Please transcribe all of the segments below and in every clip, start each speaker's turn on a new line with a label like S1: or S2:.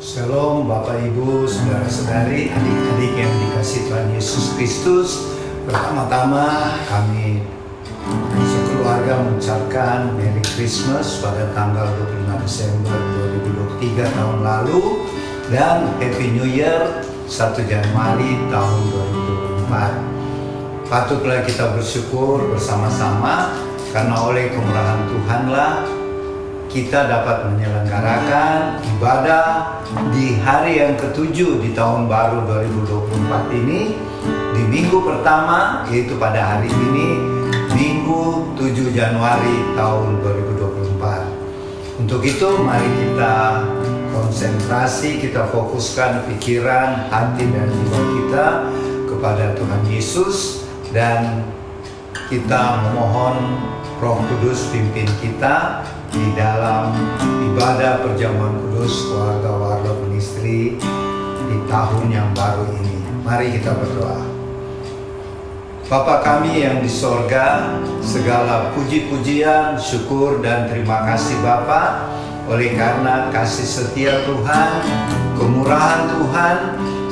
S1: Shalom Bapak Ibu, Saudara-saudari, adik-adik yang dikasihi Tuhan Yesus Kristus. Pertama-tama kami sekeluarga mengucapkan Merry Christmas pada tanggal 25 Desember 2023 tahun lalu dan Happy New Year 1 Januari tahun 2024. Patutlah kita bersyukur bersama-sama karena oleh kemurahan Tuhanlah kita dapat menyelenggarakan ibadah di hari yang ke-7 di tahun baru 2024 ini, di minggu pertama, yaitu pada hari ini, Minggu 7 Januari tahun 2024. Untuk itu mari kita konsentrasi, kita fokuskan pikiran, hati dan jiwa kita kepada Tuhan Yesus, dan kita memohon Roh Kudus pimpin kita di dalam ibadah perjamuan kudus keluarga Warlot Ministry di tahun yang baru ini. Mari kita berdoa. Bapa kami yang di sorga, segala puji-pujian, syukur dan terima kasih Bapa, oleh karena kasih setia Tuhan, kemurahan Tuhan,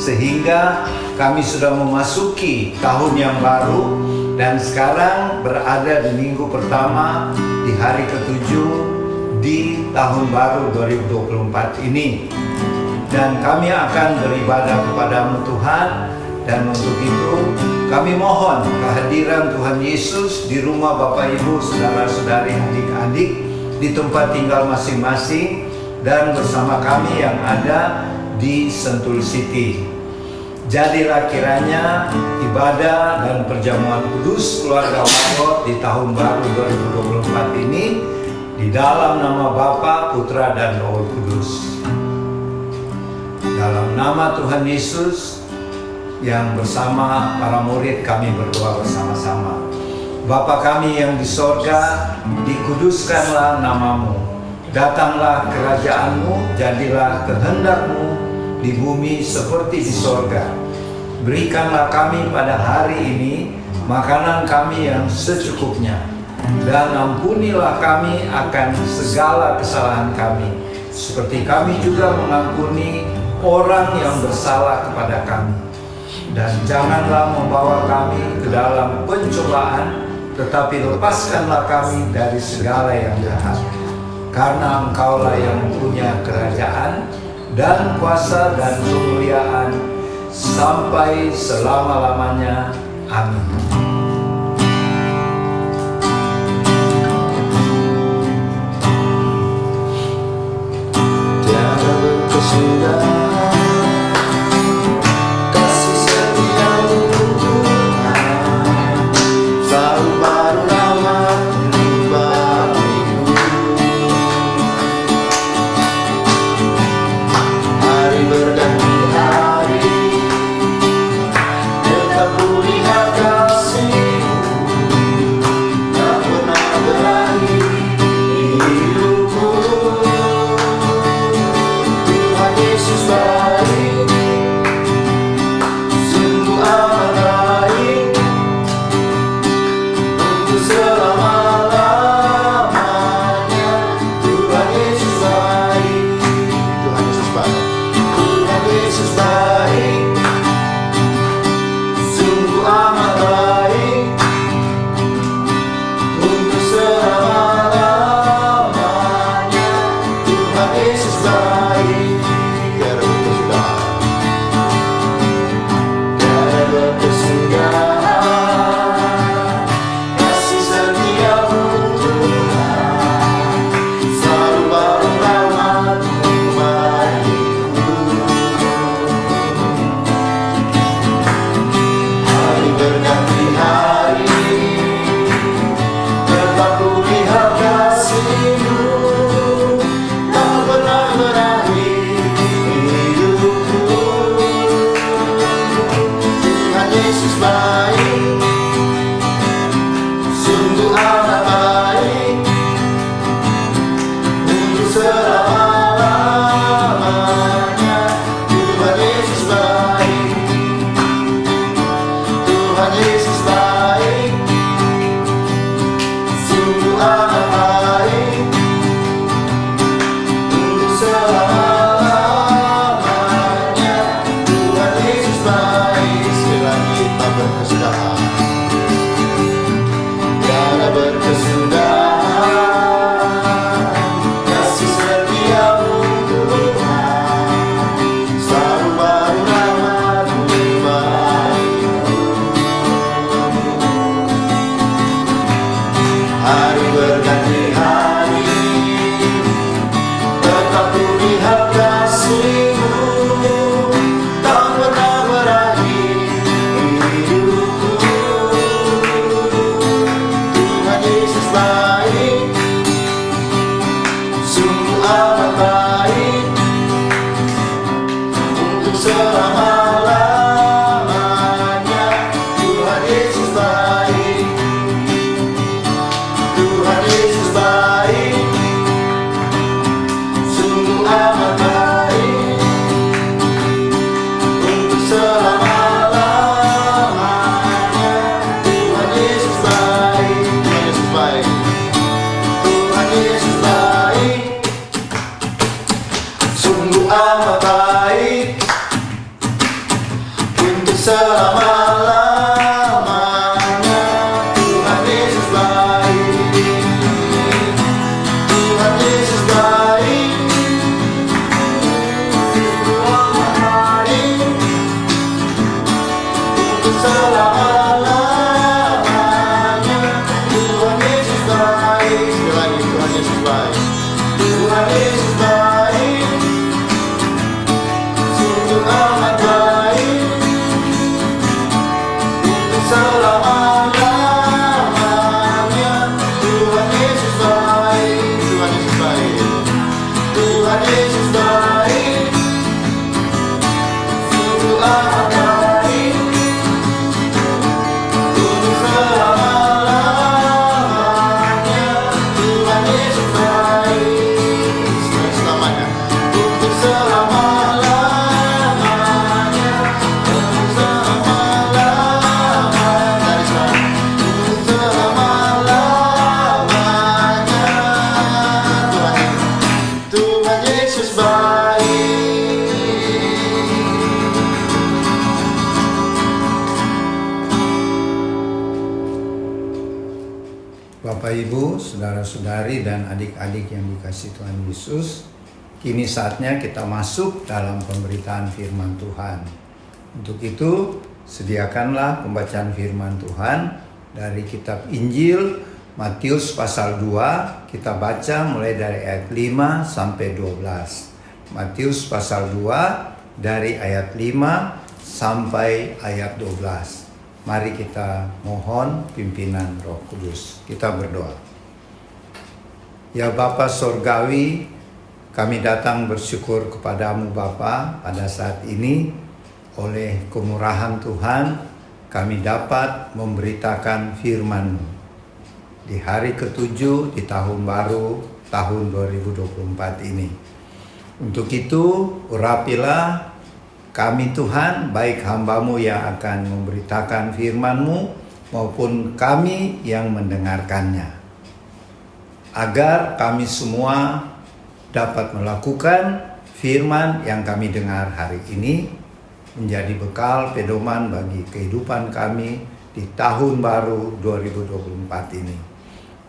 S1: sehingga kami sudah memasuki tahun yang baru dan sekarang berada di minggu pertama di hari ke-7 di tahun baru 2024 ini. Dan kami akan beribadah kepadamu Tuhan, dan untuk itu kami mohon kehadiran Tuhan Yesus di rumah Bapak Ibu, saudara-saudari, adik-adik, di tempat tinggal masing-masing, dan bersama kami yang ada di Sentul City. Jadilah kiranya ibadah dan perjamuan kudus keluarga Warlot di tahun baru 2024 ini di dalam nama Bapa, Putra dan Roh Kudus. Dalam nama Tuhan Yesus yang bersama para murid kami berdoa bersama-sama. Bapa kami yang di sorga, dikuduskanlah namamu. Datanglah kerajaanmu, jadilah kehendakmu di bumi seperti di sorga. Berikanlah kami pada hari ini makanan kami yang secukupnya, dan ampunilah kami akan segala kesalahan kami, seperti kami juga mengampuni orang yang bersalah kepada kami. Dan janganlah membawa kami ke dalam pencobaan, tetapi lepaskanlah kami dari segala yang jahat. Karena Engkaulah yang punya kerajaan dan kuasa dan kemuliaan sampai selama-lamanya. Amin.
S2: Tiada berkesudahan kasih setiamu Tuhan, selalu baru ramah bagiku. Hari berganti hari, tetap kulihat kasih-Mu, tak pernah berakhir di hidupku. Tuhan Yesus baik, sungguh amat baik, untuk selama-lamanya. Tuhan Yesus baik, Tuhan Yesus baik, Tuhan Yesus baik, sungguh amat baik, untuk selama-lamanya. Tuhan Yesus baik. Tiada berkesudahan kasih setiamu Tuhan, selalu baru rahmat-Mu bagiku. selama-lamanya. Tuhan Yesus baik, Tuhan Yesus baik, sungguh amat baik, untuk selama-lamanya. Tuhan Yesus baik, Tuhan Yesus baik, Tuhan Yesus baik, sungguh amat baik, untuk selama-lamanya. Tuhan Yesus baik, Tuhan Yesus baik, sungguh amat baik, untuk selama-lamanya. Tuhan Yesus baik. Sekali lagi, Tuhan Yesus baik, Tuhan Yesus baik, sungguh amat baik, untuk selama-lamanya. Tuhan Yesus baik, Tuhan Yesus baik, Tuhan Yesus baik, sungguh amat baik, untuk selama-lamanya. Tuhan Yesus baik, selamanya, untuk selama-lamanya, untuk selama-lamanya, dari sekarang, untuk selama-lamanya. Tuhan Yesus baik.
S1: Bapak Ibu, saudara-saudari dan adik-adik yang dikasihi Tuhan Yesus, kini saatnya kita masuk dalam pemberitaan firman Tuhan. Untuk itu, sediakanlah pembacaan firman Tuhan dari kitab Injil Matius pasal 2. Kita baca mulai dari ayat 5 sampai 12. Matius pasal 2 dari ayat 5 sampai ayat 12. Mari kita mohon pimpinan Roh Kudus. Kita berdoa. Ya Bapa Sorgawi, kami datang bersyukur kepadamu Bapa pada saat ini. Oleh kemurahan Tuhan, kami dapat memberitakan firman-Mu di hari ke-7 di tahun baru tahun 2024 ini. Untuk itu, urapilah kami Tuhan, baik hamba-Mu yang akan memberitakan firman-Mu maupun kami yang mendengarkannya, agar kami semua dapat melakukan firman yang kami dengar hari ini menjadi bekal pedoman bagi kehidupan kami di tahun baru 2024 ini.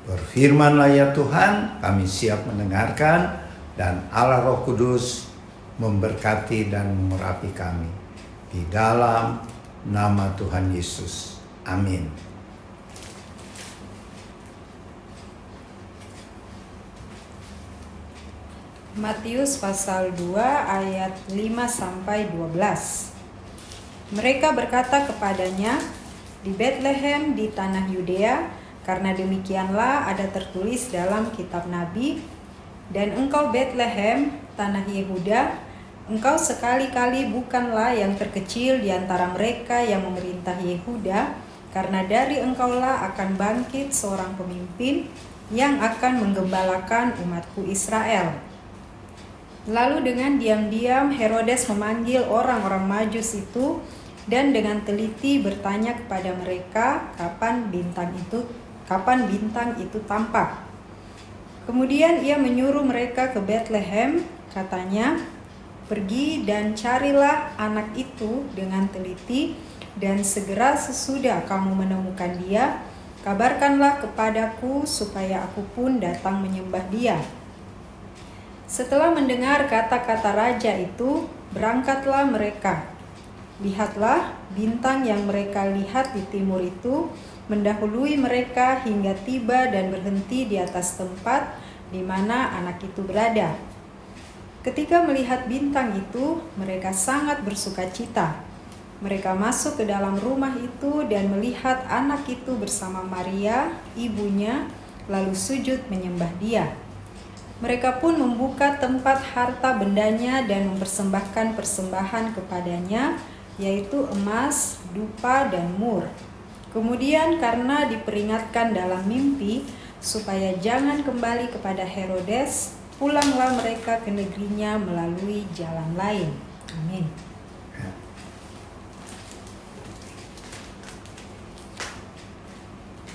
S1: Berfirmanlah ya Tuhan, kami siap mendengarkan, dan Allah Roh Kudus memberkati dan mengurapi kami. Di dalam nama Tuhan Yesus. Amin.
S3: Matius pasal 2 ayat 5 sampai 12. Mereka berkata kepadanya, di Betlehem di tanah Yudea, karena demikianlah ada tertulis dalam kitab Nabi, dan engkau Betlehem, tanah Yehuda, engkau sekali-kali bukanlah yang terkecil di antara mereka yang memerintah Yehuda, karena dari engkaulah akan bangkit seorang pemimpin yang akan menggembalakan umatku Israel. Lalu dengan diam-diam Herodes memanggil orang-orang Majus itu dan dengan teliti bertanya kepada mereka kapan bintang itu tampak. Kemudian ia menyuruh mereka ke Betlehem, katanya, pergi dan carilah anak itu dengan teliti, dan segera sesudah kamu menemukan dia, kabarkanlah kepadaku supaya aku pun datang menyembah dia. Setelah mendengar kata-kata raja itu, berangkatlah mereka. Lihatlah, bintang yang mereka lihat di timur itu mendahului mereka hingga tiba dan berhenti di atas tempat di mana anak itu berada. Ketika melihat bintang itu, mereka sangat bersukacita. Mereka masuk ke dalam rumah itu dan melihat anak itu bersama Maria, ibunya, lalu sujud menyembah dia. Mereka pun membuka tempat harta bendanya dan mempersembahkan persembahan kepadanya, yaitu emas, dupa, dan mur. Kemudian karena diperingatkan dalam mimpi supaya jangan kembali kepada Herodes, pulanglah mereka ke negerinya melalui jalan lain. Amin.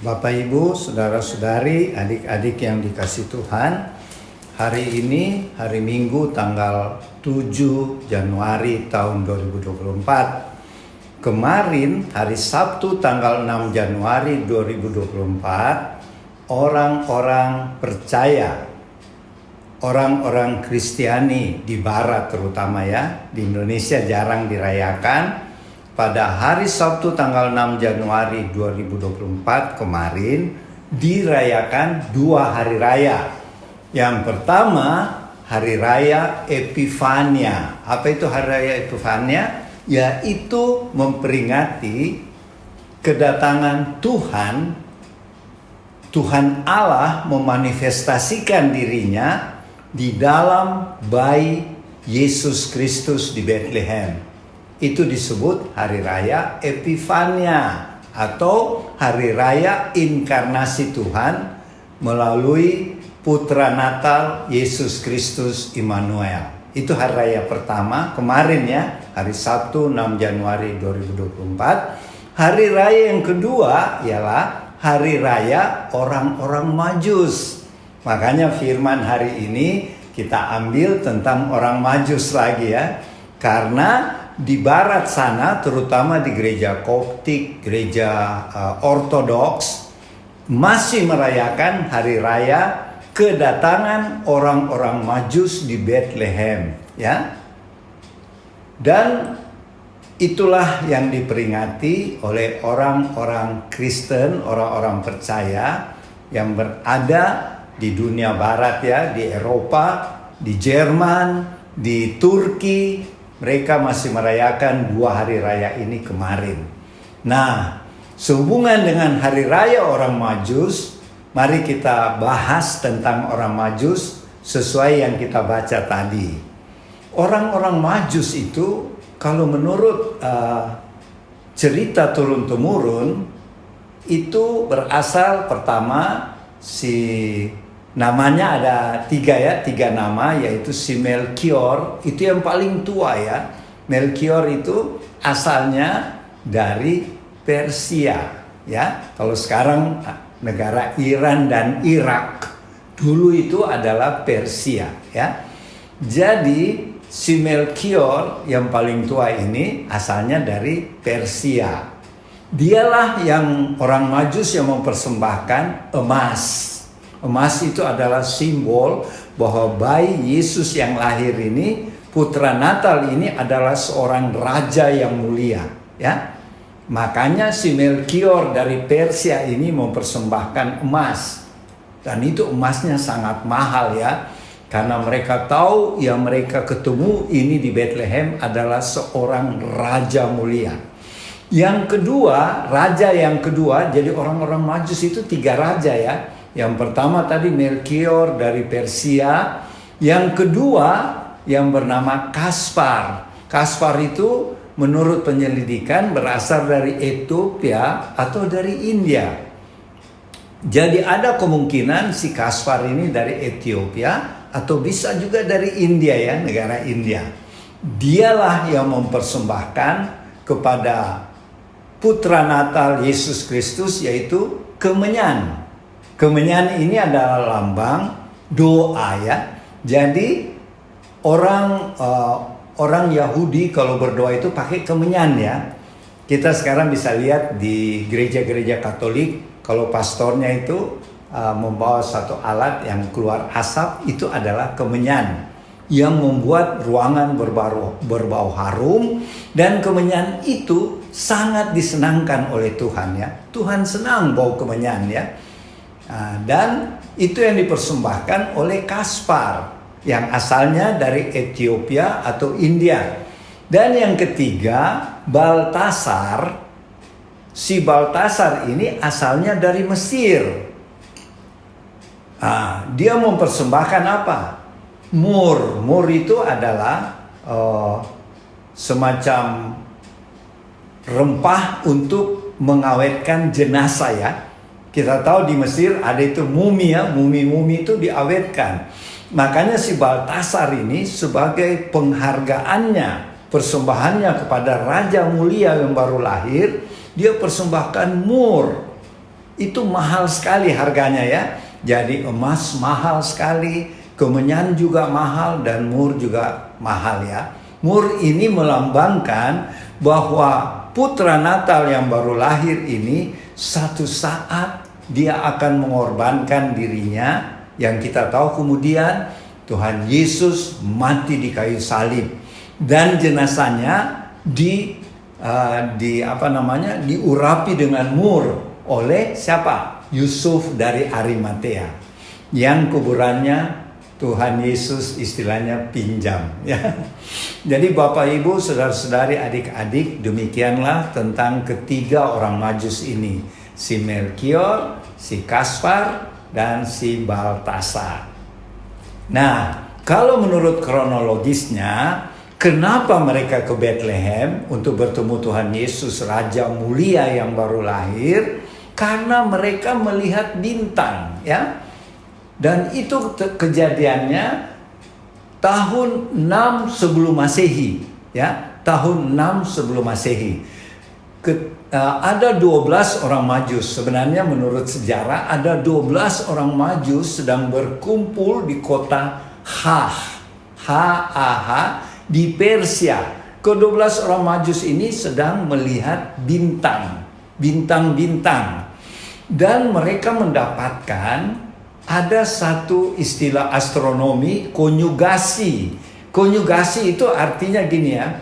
S1: Bapak, Ibu, saudara-saudari, adik-adik yang dikasih Tuhan, hari ini hari Minggu tanggal 7 Januari tahun 2024. Kemarin hari Sabtu tanggal 6 Januari 2024, orang-orang percaya, orang-orang Kristiani di Barat terutama ya, di Indonesia jarang dirayakan. Pada hari Sabtu tanggal 6 Januari 2024 kemarin dirayakan 2 hari raya. Yang pertama, hari raya Epifania. Apa itu hari raya Epifania? Yaitu memperingati kedatangan Tuhan. Tuhan Allah memanifestasikan dirinya di dalam bayi Yesus Kristus di Bethlehem. Itu disebut hari raya Epifania atau hari raya inkarnasi Tuhan melalui putra Natal Yesus Kristus Immanuel. Itu hari raya pertama kemarin ya, hari Sabtu 6 Januari 2024. Hari raya yang kedua ialah hari raya orang-orang Majus. Makanya firman hari ini kita ambil tentang orang Majus lagi ya. Karena di barat sana, terutama di gereja Koptik, gereja Ortodoks, masih merayakan hari raya kedatangan orang-orang Majus di Bethlehem, ya. Dan itulah yang diperingati oleh orang-orang Kristen, orang-orang percaya yang berada di dunia barat ya, di Eropa, di Jerman, di Turki. Mereka masih merayakan 2 hari raya ini kemarin. Nah, sehubungan dengan hari raya orang Majus, mari kita bahas tentang orang Majus sesuai yang kita baca tadi. Orang-orang Majus itu, kalau menurut cerita turun-temurun, itu berasal pertama namanya ada 3 nama, yaitu si Melkior, itu yang paling tua ya. Melkior itu asalnya dari Persia ya. Kalau sekarang negara Iran dan Irak, dulu itu adalah Persia ya. Jadi si Melkior yang paling tua ini asalnya dari Persia. Dialah yang orang Majus yang mempersembahkan emas. Emas itu adalah simbol bahwa bayi Yesus yang lahir ini, putra Natal ini adalah seorang raja yang mulia, ya. Makanya si Melkior dari Persia ini mempersembahkan emas. Dan itu emasnya sangat mahal ya. Karena mereka tahu yang mereka ketemu ini di Bethlehem adalah seorang raja mulia. Yang kedua, raja yang kedua, jadi orang-orang Majus itu 3 raja ya. Yang pertama tadi Melkior dari Persia. Yang kedua yang bernama Kaspar. Kaspar itu menurut penyelidikan berasal dari Ethiopia atau dari India. Jadi ada kemungkinan si Kaspar ini dari Ethiopia atau bisa juga dari India ya, negara India. Dialah yang mempersembahkan kepada putra Natal Yesus Kristus yaitu kemenyan. Kemenyan ini adalah lambang doa ya. Jadi orang Yahudi kalau berdoa itu pakai kemenyan ya. Kita sekarang bisa lihat di gereja-gereja Katolik kalau pastornya itu membawa satu alat yang keluar asap, itu adalah kemenyan yang membuat ruangan berbau harum, dan kemenyan itu sangat disenangkan oleh Tuhan ya. Tuhan senang bau kemenyan ya. Dan itu yang dipersembahkan oleh Kaspar yang asalnya dari Ethiopia atau India. Dan yang ketiga, Baltasar. Si Baltasar ini asalnya dari Mesir. Dia mempersembahkan apa? Mur. Mur itu adalah semacam rempah untuk mengawetkan jenazah ya. Kita tahu di Mesir ada itu mumi ya, mumi-mumi itu diawetkan. Makanya si Baltasar ini sebagai penghargaannya, persembahannya kepada Raja Mulia yang baru lahir, dia persembahkan mur. Itu mahal sekali harganya ya. Jadi emas mahal sekali, kemenyan juga mahal, dan mur juga mahal ya. Mur ini melambangkan bahwa putra Natal yang baru lahir ini satu saat dia akan mengorbankan dirinya, yang kita tahu kemudian Tuhan Yesus mati di kayu salib dan jenazahnya diurapi dengan mur oleh siapa? Yusuf dari Arimatea, yang kuburannya Tuhan Yesus istilahnya pinjam ya. Jadi Bapak Ibu, saudara-saudari, adik-adik, demikianlah tentang ketiga orang Majus ini, si Melkior, si Kaspar, dan si Baltasar. Nah, kalau menurut kronologisnya, kenapa mereka ke Bethlehem untuk bertemu Tuhan Yesus Raja Mulia yang baru lahir? Karena mereka melihat bintang ya. Dan itu kejadiannya tahun 6 sebelum Masehi ya, tahun 6 sebelum Masehi. Ada 12 orang Majus. Sebenarnya menurut sejarah ada 12 orang Majus sedang berkumpul di kota H-A-H di Persia. Ke-12 orang Majus ini sedang melihat bintang-bintang. Dan mereka mendapatkan ada satu istilah astronomi, konjugasi. Konjugasi itu artinya gini ya.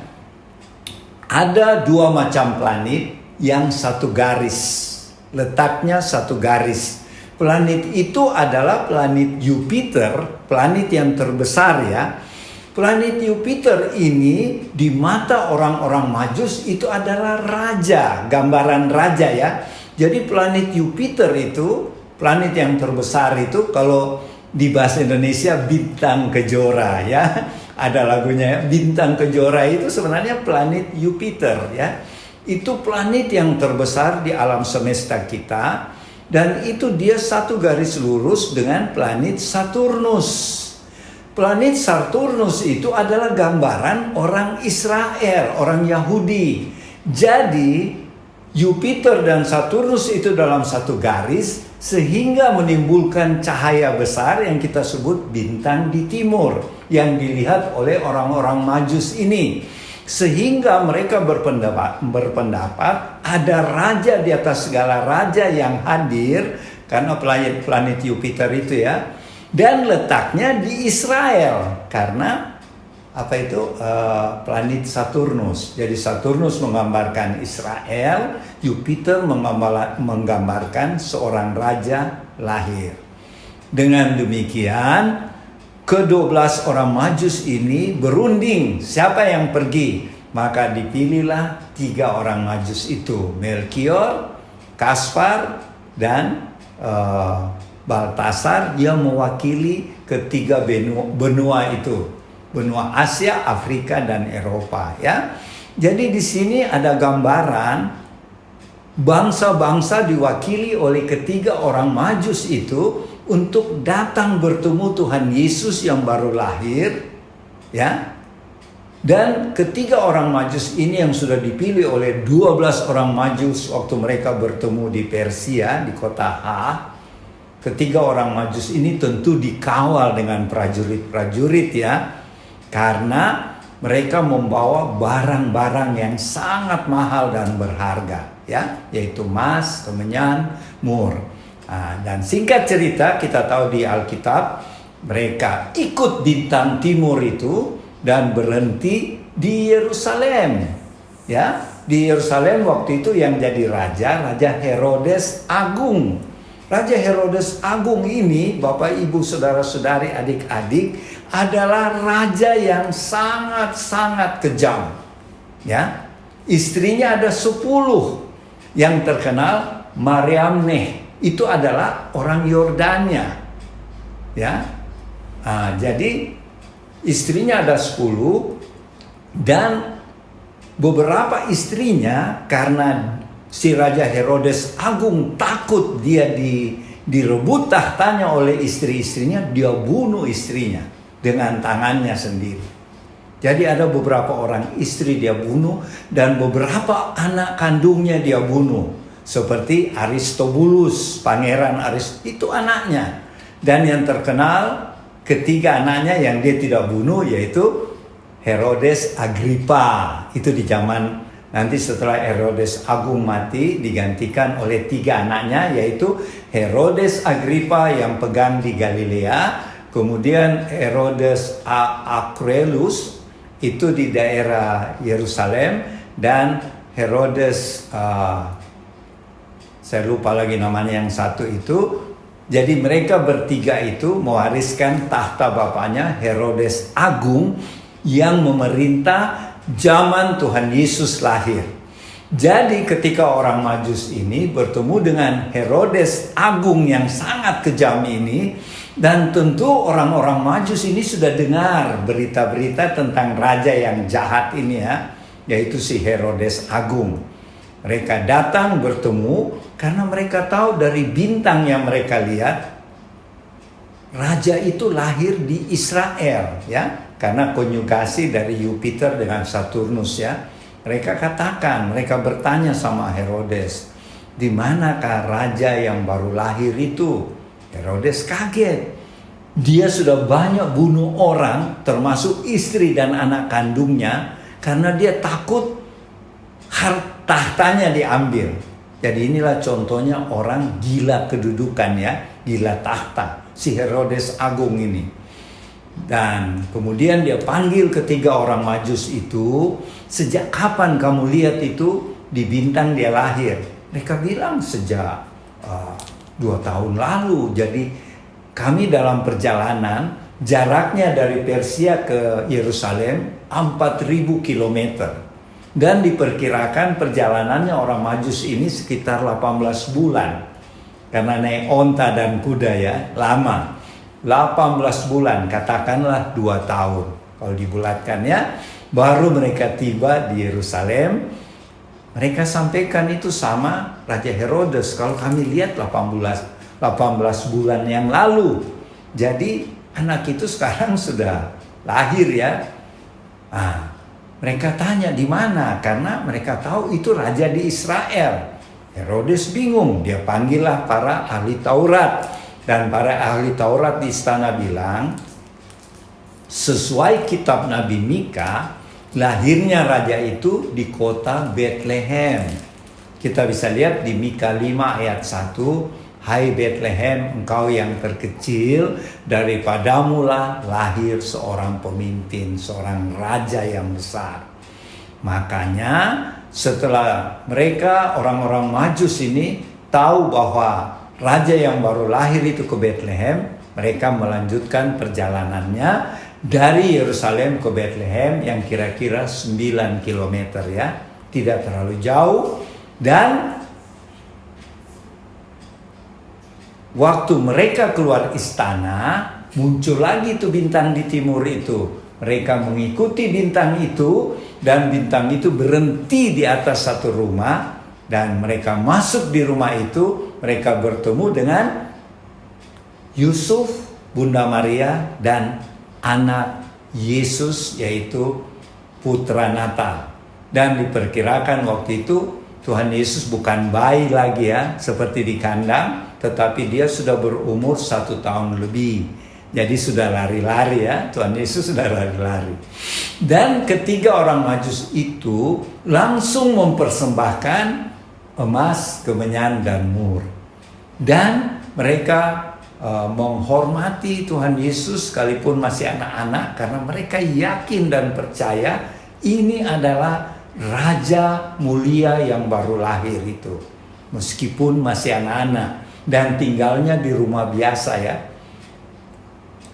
S1: Ada dua macam planet yang satu garis. Letaknya satu garis. Planet itu adalah planet Jupiter, planet yang terbesar ya. Planet Jupiter ini di mata orang-orang Majus itu adalah raja, gambaran raja ya. Jadi planet Jupiter itu, planet yang terbesar itu, kalau di bahasa Indonesia bintang kejora ya. Ada lagunya ya, bintang kejora itu sebenarnya planet Jupiter ya. Itu planet yang terbesar di alam semesta kita. Dan itu dia satu garis lurus dengan planet Saturnus. Planet Saturnus itu adalah gambaran orang Israel, orang Yahudi. Jadi Jupiter dan Saturnus itu dalam satu garis, sehingga menimbulkan cahaya besar yang kita sebut bintang di timur, yang dilihat oleh orang-orang Majus ini. Sehingga mereka berpendapat ada raja di atas segala raja yang hadir, karena planet Jupiter itu ya, dan letaknya di Israel karena planet Saturnus. Jadi Saturnus menggambarkan Israel, Jupiter menggambarkan seorang raja lahir. Dengan demikian, ke-12 orang Majus ini berunding siapa yang pergi. Maka dipilihlah 3 orang Majus itu, Melkior, Kaspar, dan Baltasar, yang mewakili ketiga benua itu. Benua Asia, Afrika, dan Eropa ya. Jadi di sini ada gambaran bangsa-bangsa diwakili oleh ketiga orang Majus itu untuk datang bertemu Tuhan Yesus yang baru lahir ya. Dan ketiga orang Majus ini yang sudah dipilih oleh 12 orang Majus waktu mereka bertemu di Persia, di kota H. Ketiga orang Majus ini tentu dikawal dengan prajurit-prajurit ya. Karena mereka membawa barang-barang yang sangat mahal dan berharga ya, yaitu emas, kemenyan, mur. Dan singkat cerita, kita tahu di Alkitab mereka ikut bintang timur itu dan berhenti di Yerusalem ya. Di Yerusalem waktu itu yang jadi Raja Herodes Agung. Raja Herodes Agung ini, Bapak Ibu saudara-saudari adik-adik, adalah raja yang sangat-sangat kejam ya. Istrinya ada 10. Yang terkenal Mariamne, itu adalah orang Yordania ya. Jadi istrinya ada 10 dan beberapa istrinya karena si Raja Herodes Agung takut dia direbut tahtanya oleh istri-istrinya, dia bunuh istrinya dengan tangannya sendiri. Jadi ada beberapa orang istri dia bunuh dan beberapa anak kandungnya dia bunuh. Seperti Aristobulus, Pangeran itu anaknya. Dan yang terkenal ketiga anaknya yang dia tidak bunuh yaitu Herodes Agrippa. Itu di zaman nanti setelah Herodes Agung mati digantikan oleh 3 anaknya yaitu Herodes Agrippa yang pegang di Galilea, kemudian Herodes Aquelus itu di daerah Yerusalem, dan Herodes saya lupa lagi namanya yang satu itu. Jadi mereka bertiga itu mewariskan tahta bapaknya Herodes Agung yang memerintah zaman Tuhan Yesus lahir. Jadi ketika orang Majus ini bertemu dengan Herodes Agung yang sangat kejam ini, dan tentu orang-orang Majus ini sudah dengar berita-berita tentang raja yang jahat ini ya, yaitu si Herodes Agung. Mereka datang bertemu karena mereka tahu dari bintang yang mereka lihat, raja itu lahir di Israel ya, karena konjugasi dari Jupiter dengan Saturnus ya. Mereka katakan, mereka bertanya sama Herodes, di manakah raja yang baru lahir itu? Herodes kaget. Dia sudah banyak bunuh orang, termasuk istri dan anak kandungnya, karena dia takut tahtanya diambil. Jadi inilah contohnya orang gila kedudukan ya, gila tahta, si Herodes Agung ini. Dan kemudian dia panggil ketiga orang Majus itu, sejak kapan kamu lihat itu di bintang dia lahir? Mereka bilang sejak 2 tahun lalu. Jadi kami dalam perjalanan, jaraknya dari Persia ke Yerusalem 4.000 kilometer. Dan diperkirakan perjalanannya orang Majus ini sekitar 18 bulan. Karena naik onta dan kuda ya, lama. 18 bulan, katakanlah 2 tahun. Kalau dibulatkan ya, baru mereka tiba di Yerusalem. Mereka sampaikan itu sama Raja Herodes. Kalau kami lihat 18 bulan yang lalu. Jadi anak itu sekarang sudah lahir ya. Mereka tanya di mana, karena mereka tahu itu raja di Israel. Herodes bingung, dia panggillah para ahli Taurat. Dan para ahli Taurat di istana bilang, sesuai kitab Nabi Mika, lahirnya raja itu di kota Bethlehem. Kita bisa lihat di Mika 5 ayat 1, hai Bethlehem, engkau yang terkecil, daripadamulah lahir seorang pemimpin, seorang raja yang besar. Makanya setelah mereka orang-orang Majus ini tahu bahwa raja yang baru lahir itu ke Bethlehem, mereka melanjutkan perjalanannya dari Yerusalem ke Bethlehem yang kira-kira 9 km ya, tidak terlalu jauh. Dan waktu mereka keluar istana, muncul lagi tuh bintang di timur itu. Mereka mengikuti bintang itu, dan bintang itu berhenti di atas satu rumah. Dan mereka masuk di rumah itu, mereka bertemu dengan Yusuf, Bunda Maria, dan anak Yesus yaitu putra Natal. Dan diperkirakan waktu itu Tuhan Yesus bukan bayi lagi ya, seperti di kandang, tetapi dia sudah berumur 1 tahun lebih. Jadi sudah lari-lari ya, Tuhan Yesus sudah lari-lari. Dan ketiga orang Majus itu langsung mempersembahkan emas, kemenyan, dan mur. Dan mereka menghormati Tuhan Yesus sekalipun masih anak-anak, karena mereka yakin dan percaya ini adalah Raja mulia yang baru lahir itu. Meskipun masih anak-anak dan tinggalnya di rumah biasa ya.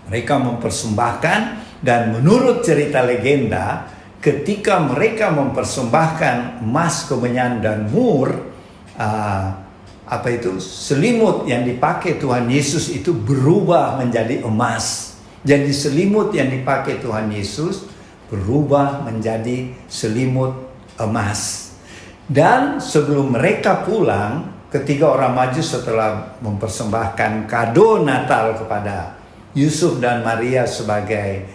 S1: Mereka mempersembahkan, dan menurut cerita legenda, ketika mereka mempersembahkan emas, kemenyan, dan mur, selimut yang dipakai Tuhan Yesus itu berubah menjadi emas. Jadi selimut yang dipakai Tuhan Yesus berubah menjadi selimut emas. Dan sebelum mereka pulang, ketiga orang Majus setelah mempersembahkan kado Natal kepada Yusuf dan Maria sebagai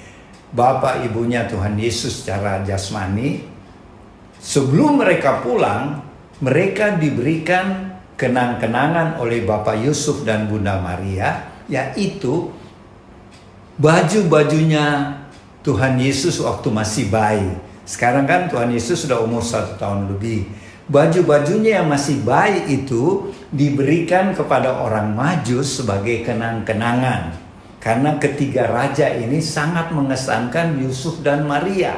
S1: bapak ibunya Tuhan Yesus secara jasmani, sebelum mereka pulang, mereka diberikan kenang-kenangan oleh Bapak Yusuf dan Bunda Maria, yaitu baju-bajunya Tuhan Yesus waktu masih bayi. Sekarang kan Tuhan Yesus sudah umur 1 tahun lebih. Baju-bajunya yang masih bayi itu diberikan kepada orang Majus sebagai kenang-kenangan. Karena ketiga raja ini sangat mengesankan Yusuf dan Maria.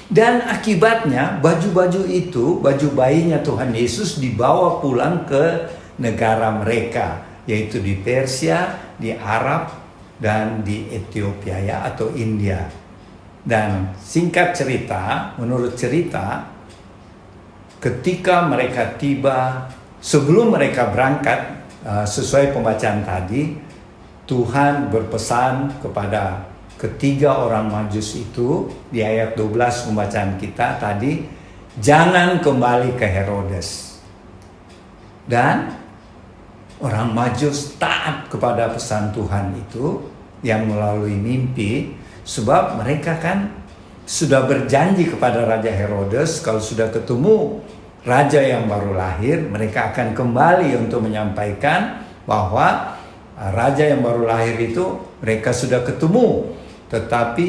S1: Dan akibatnya baju-baju itu, baju bayinya Tuhan Yesus dibawa pulang ke negara mereka, yaitu di Persia, di Arab, dan di Ethiopia ya, atau India. Dan singkat cerita, menurut cerita, ketika mereka tiba, sebelum mereka berangkat, sesuai pembacaan tadi, Tuhan berpesan kepada ketiga orang Majus itu di ayat 12 pembacaan kita tadi, jangan kembali ke Herodes. Dan orang Majus taat kepada pesan Tuhan itu yang melalui mimpi, sebab mereka kan sudah berjanji kepada Raja Herodes kalau sudah ketemu raja yang baru lahir, mereka akan kembali untuk menyampaikan bahwa raja yang baru lahir itu mereka sudah ketemu. Tetapi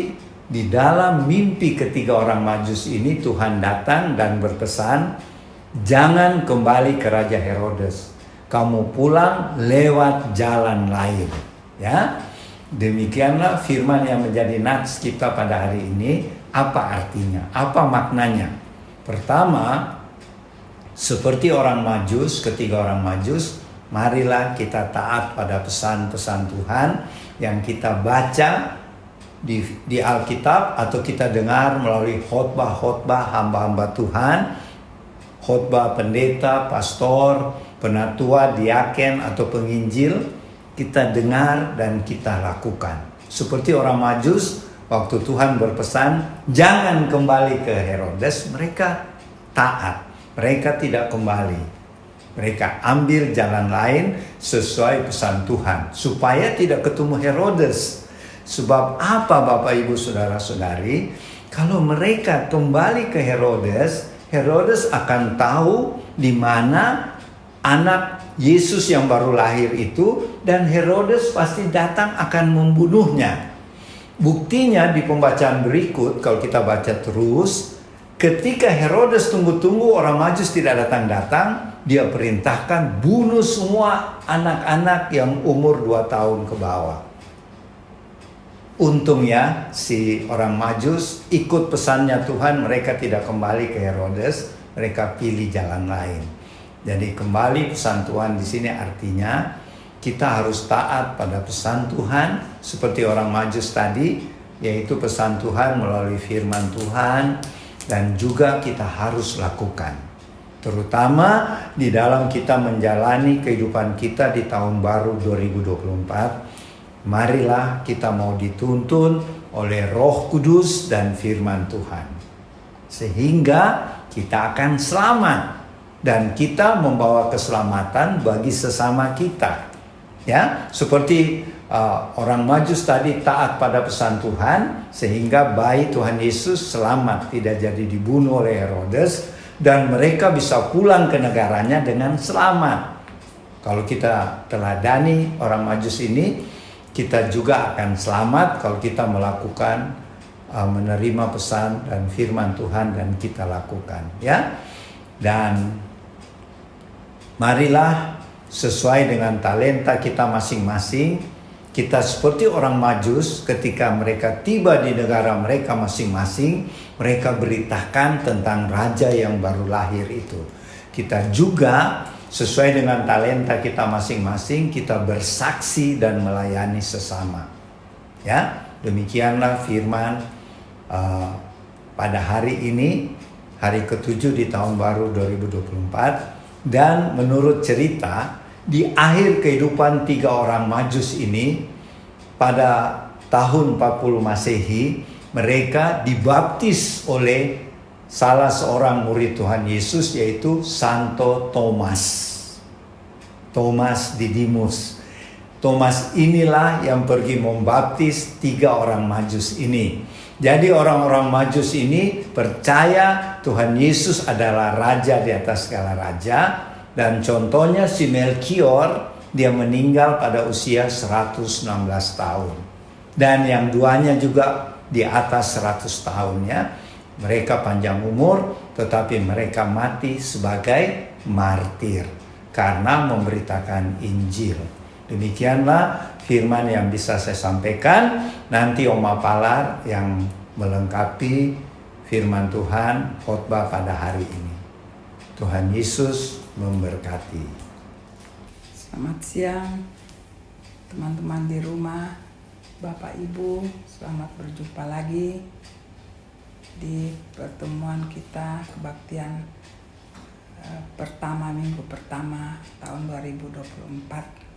S1: di dalam mimpi ketiga orang Majus ini Tuhan datang dan berpesan, jangan kembali ke Raja Herodes, kamu pulang lewat jalan lain. Ya, demikianlah firman yang menjadi nats kita pada hari ini. Apa artinya? Apa maknanya? Pertama, seperti orang Majus, ketiga orang Majus, marilah kita taat pada pesan-pesan Tuhan yang kita baca di Alkitab atau kita dengar melalui khotbah-khotbah hamba-hamba Tuhan, khotbah pendeta, pastor, penatua, diaken atau penginjil, kita dengar dan kita lakukan. Seperti orang Majus, waktu Tuhan berpesan jangan kembali ke Herodes, mereka taat, mereka tidak kembali. Mereka ambil jalan lain sesuai pesan Tuhan supaya tidak ketemu Herodes. Sebab apa Bapak Ibu Saudara-saudari, kalau mereka kembali ke Herodes, Herodes akan tahu di mana anak Yesus yang baru lahir itu, dan Herodes pasti datang akan membunuhnya. Buktinya di pembacaan berikut, kalau kita baca terus, ketika Herodes tunggu-tunggu orang Majus tidak datang-datang, dia perintahkan bunuh semua anak-anak yang umur 2 tahun ke bawah. Untungnya si orang Majus ikut pesannya Tuhan, mereka tidak kembali ke Herodes, mereka pilih jalan lain. Jadi kembali pesan Tuhan di sini artinya kita harus taat pada pesan Tuhan seperti orang Majus tadi, yaitu pesan Tuhan melalui firman Tuhan, dan juga kita harus lakukan. Terutama di dalam kita menjalani kehidupan kita di tahun baru 2024. Marilah kita mau dituntun oleh Roh Kudus dan firman Tuhan, sehingga kita akan selamat dan kita membawa keselamatan bagi sesama kita. Ya, seperti orang Majus tadi taat pada pesan Tuhan sehingga bayi Tuhan Yesus selamat, tidak jadi dibunuh oleh Herodes, dan mereka bisa pulang ke negaranya dengan selamat. Kalau kita teladani orang Majus ini, kita juga akan selamat kalau kita melakukan, menerima pesan dan firman Tuhan dan kita lakukan, ya. Dan marilah sesuai dengan talenta kita masing-masing, kita seperti orang Majus ketika mereka tiba di negara mereka masing-masing, mereka beritakan tentang raja yang baru lahir itu. Kita juga sesuai dengan talenta kita masing-masing, kita bersaksi dan melayani sesama. Ya, demikianlah firman pada hari ini, hari ke-7 di tahun baru 2024. Dan menurut cerita, di akhir kehidupan 3 orang Majus ini, pada tahun 40 Masehi, mereka dibaptis oleh salah seorang murid Tuhan Yesus, yaitu Santo Thomas. Thomas Didimus. Thomas inilah yang pergi membaptis 3 orang Majus ini. Jadi orang-orang Majus ini percaya Tuhan Yesus adalah raja di atas segala raja. Dan contohnya si Melkior, dia meninggal pada usia 116 tahun. Dan yang duanya juga di atas 100 tahun ya. Mereka panjang umur, tetapi mereka mati sebagai martir karena memberitakan Injil. Demikianlah firman yang bisa saya sampaikan. Nanti Oma Palar yang melengkapi firman Tuhan khotbah pada hari ini. Tuhan Yesus memberkati.
S4: Selamat siang teman-teman di rumah, Bapak Ibu, selamat berjumpa lagi di pertemuan kita kebaktian pertama, minggu pertama tahun 2024.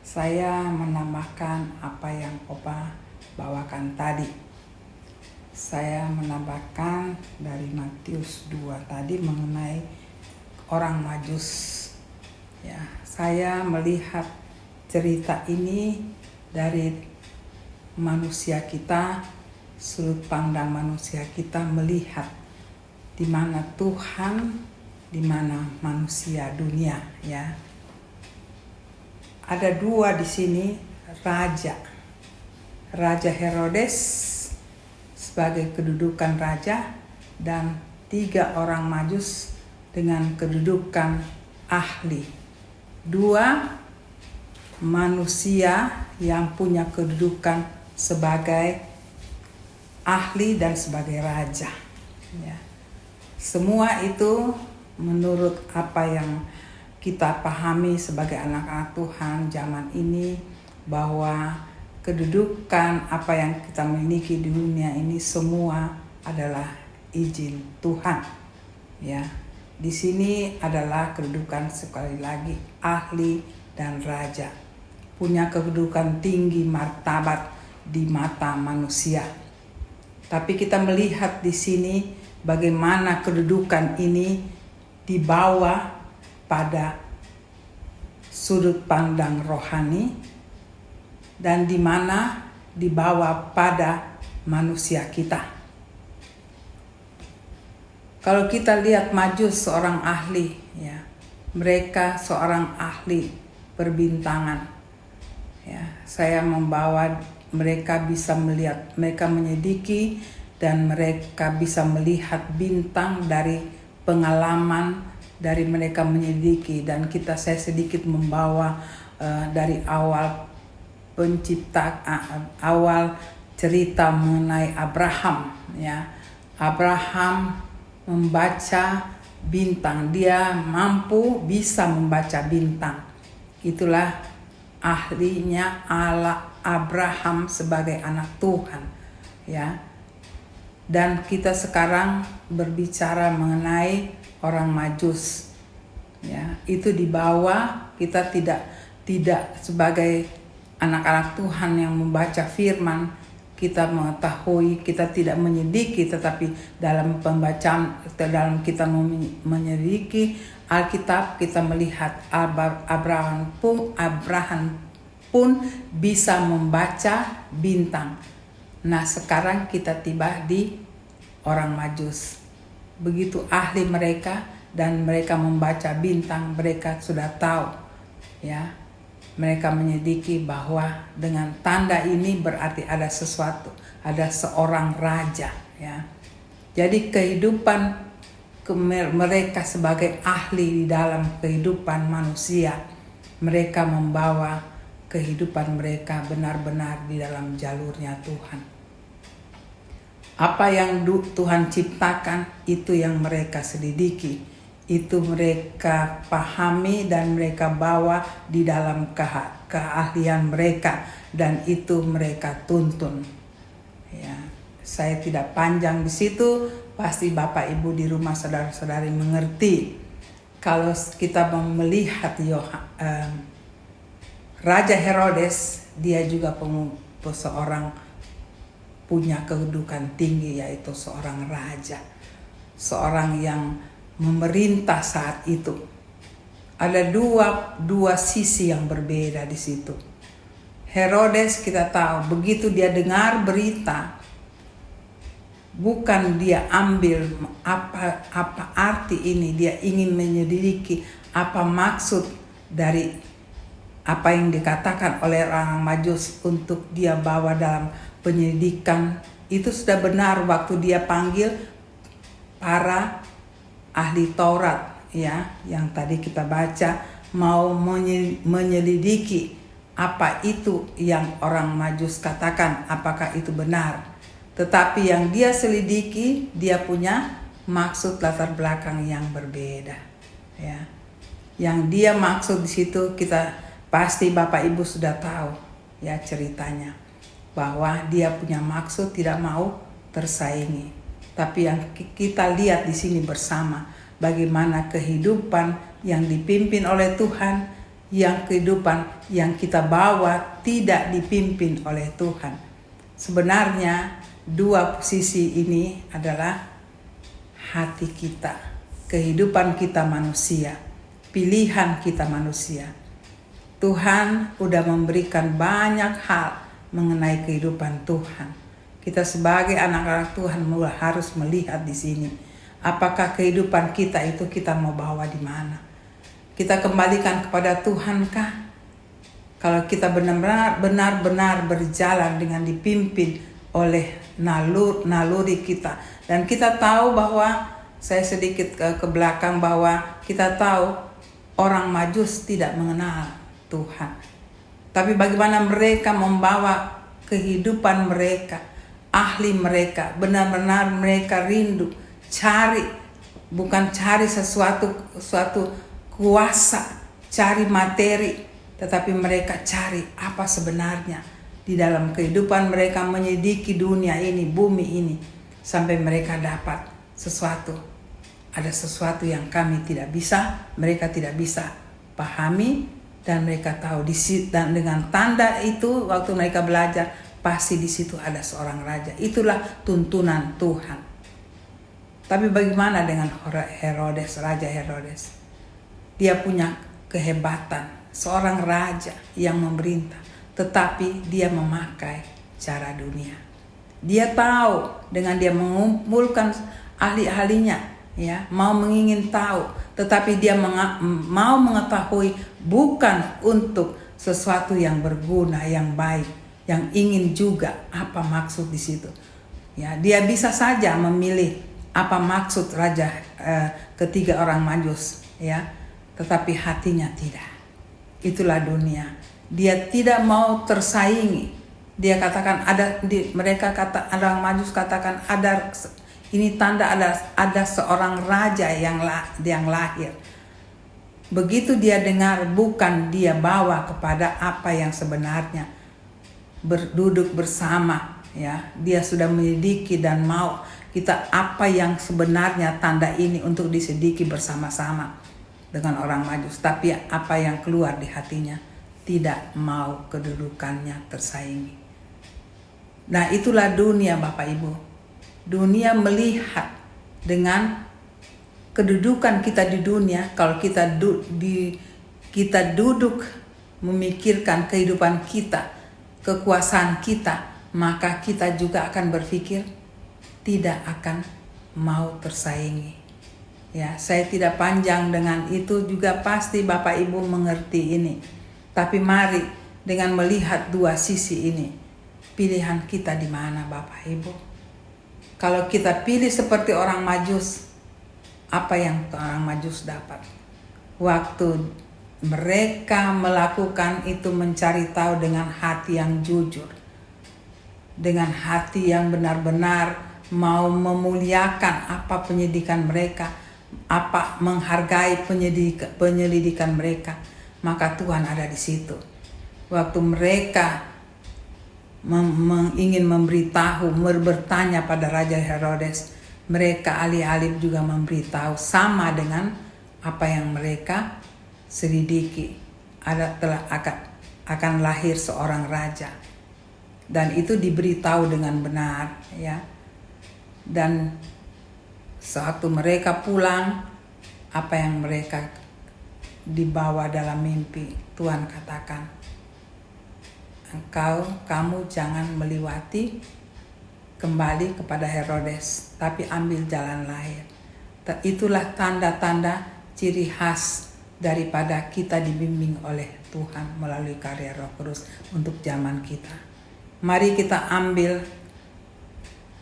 S4: Saya menambahkan apa yang Opa bawakan tadi. Saya menambahkan dari Matius 2 tadi mengenai orang Majus. Ya, saya melihat cerita ini dari manusia kita, sudut pandang manusia kita melihat di mana Tuhan, di mana manusia dunia ya. Ada 2 di sini, Raja Herodes sebagai kedudukan raja dan 3 orang Majus dengan kedudukan ahli. 2 manusia yang punya kedudukan sebagai ahli dan sebagai raja. Ya. Semua itu menurut apa yang kita pahami sebagai anak-anak Tuhan zaman ini, bahwa kedudukan apa yang kita miliki di dunia ini semua adalah izin Tuhan. Ya. Di sini adalah kedudukan sekali lagi ahli dan raja. Punya kedudukan tinggi martabat di mata manusia. Tapi kita melihat di sini bagaimana kedudukan ini dibawa pada sudut pandang rohani dan di mana dibawa pada manusia kita. Kalau kita lihat Majus seorang ahli, ya, mereka seorang ahli perbintangan. Ya, saya membawa mereka bisa melihat, mereka menyelidiki dan mereka bisa melihat bintang dari pengalaman dari mereka menyelidiki. Dan saya sedikit membawa dari awal awal cerita mengenai Abraham. Ya, Abraham membaca bintang, dia mampu bisa membaca bintang. Itulah ahlinya Allah Abraham sebagai anak Tuhan, ya. Dan kita sekarang berbicara mengenai orang Majus, ya. Itu di bawah kita tidak sebagai anak-anak Tuhan yang membaca firman, kita mengetahui, kita tidak menyelidiki, tetapi dalam pembacaan, dalam kita menyelidiki Alkitab, kita melihat Abraham pun bisa membaca bintang. Nah, sekarang kita tiba di orang Majus. Begitu ahli mereka dan mereka membaca bintang, mereka sudah tahu, ya. Mereka menyelidiki bahwa dengan tanda ini berarti ada sesuatu, ada seorang raja, ya. Jadi kehidupan mereka sebagai ahli di dalam kehidupan manusia, mereka membawa kehidupan mereka benar-benar di dalam jalurnya Tuhan. Apa yang Tuhan ciptakan itu yang mereka selidiki. Itu mereka pahami dan mereka bawa di dalam keahlian mereka, dan itu mereka tuntun. Ya, saya tidak panjang di situ, pasti Bapak Ibu di rumah saudara-saudari mengerti. kalau kita melihat Raja Herodes, dia juga seorang punya kedudukan tinggi, yaitu seorang raja, seorang yang memerintah saat itu. Ada dua sisi yang berbeda di situ. Herodes, kita tahu, begitu dia dengar berita, bukan dia ambil apa arti ini, dia ingin menyelidiki apa maksud dari apa yang dikatakan oleh orang Majus untuk dia bawa dalam penyelidikan. Itu sudah benar waktu dia panggil para ahli Taurat, ya, yang tadi kita baca, mau menyelidiki apa itu yang orang Majus katakan, apakah itu benar. Tetapi yang dia selidiki, dia punya maksud latar belakang yang berbeda, ya. Yang dia maksud di situ, kita pasti Bapak Ibu sudah tahu, ya, ceritanya, bahwa dia punya maksud tidak mau tersaingi. Tapi yang kita lihat di sini bersama, bagaimana kehidupan yang dipimpin oleh Tuhan, yang kehidupan yang kita bawa tidak dipimpin oleh Tuhan. Sebenarnya dua sisi ini adalah hati kita, kehidupan kita manusia, pilihan kita manusia. Tuhan udah memberikan banyak hal mengenai kehidupan Tuhan. Kita sebagai anak-anak Tuhan harus melihat di sini, apakah kehidupan kita itu kita mau bawa di mana? Kita kembalikan kepada Tuhankah? Kalau kita benar-benar berjalan dengan dipimpin oleh naluri kita, dan kita tahu bahwa, saya sedikit ke belakang, bahwa kita tahu orang Majus tidak mengenal Tuhan. Tapi bagaimana mereka membawa kehidupan mereka, ahli mereka, benar-benar mereka rindu cari, bukan cari suatu kuasa, cari materi, tetapi mereka cari apa sebenarnya di dalam kehidupan mereka, menyelidiki dunia ini, bumi ini, sampai mereka dapat sesuatu. Ada sesuatu yang kami tidak bisa, mereka tidak bisa pahami, dan mereka tahu dan dengan tanda itu waktu mereka belajar, pasti di situ ada seorang raja. Itulah tuntunan Tuhan. Tapi bagaimana dengan Herodes, Raja Herodes? Dia punya kehebatan, seorang raja yang memerintah, tetapi dia memakai cara dunia. Dia tahu dengan dia mengumpulkan ahli-ahlinya, ya, mau mengingin tahu, tetapi dia mau mengetahui bukan untuk sesuatu yang berguna, yang baik, yang ingin juga apa maksud di situ. Ya, dia bisa saja memilih apa maksud raja ketiga orang Majus, ya, tetapi hatinya tidak. Itulah dunia. Dia tidak mau tersaingi. Dia katakan mereka kata orang Majus katakan ada, ini tanda ada seorang raja yang lahir. Begitu dia dengar, bukan dia bawa kepada apa yang sebenarnya, berduduk bersama, ya, dia sudah menyelidiki dan mau kita apa yang sebenarnya tanda ini untuk diselidiki bersama-sama dengan orang Majus. Tapi apa yang keluar di hatinya, tidak mau kedudukannya tersaingi. Nah, itulah dunia Bapak Ibu. Dunia melihat dengan kedudukan kita di dunia. Kalau kita duduk memikirkan kehidupan kita, kekuasaan kita, maka kita juga akan berpikir tidak akan mau tersaingi. Ya, saya tidak panjang dengan itu, juga pasti Bapak Ibu mengerti ini. Tapi mari dengan melihat dua sisi ini, pilihan kita di mana Bapak Ibu? Kalau kita pilih seperti orang Majus, apa yang orang Majus dapat? Waktu mereka melakukan itu, mencari tahu dengan hati yang jujur, dengan hati yang benar-benar mau memuliakan apa penyidikan mereka, apa menghargai penyelidikan mereka, maka Tuhan ada di situ. Waktu mereka ingin memberitahu, bertanya pada Raja Herodes, mereka alih-alih juga memberitahu sama dengan apa yang mereka selidiki. Akan lahir seorang raja, dan itu diberitahu dengan benar, ya. Dan sewaktu mereka pulang, apa yang mereka dibawa dalam mimpi, Tuhan katakan, kamu jangan melewati kembali kepada Herodes, tapi ambil jalan lain. Itulah tanda-tanda ciri khas daripada kita dibimbing oleh Tuhan melalui karya Roh Kudus untuk zaman kita. Mari kita ambil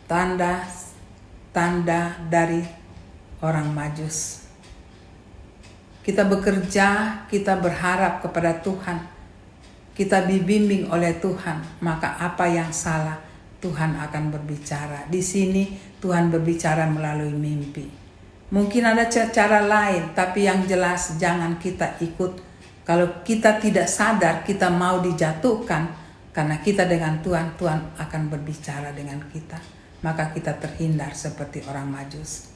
S4: tanda dari orang Majus. Kita bekerja, kita berharap kepada Tuhan, kita dibimbing oleh Tuhan, maka apa yang salah Tuhan akan berbicara. Di sini Tuhan berbicara melalui mimpi. Mungkin ada cara lain, tapi yang jelas jangan kita ikut. Kalau kita tidak sadar, kita mau dijatuhkan karena kita dengan Tuhan, Tuhan akan berbicara dengan kita. Maka kita terhindar seperti orang Majus.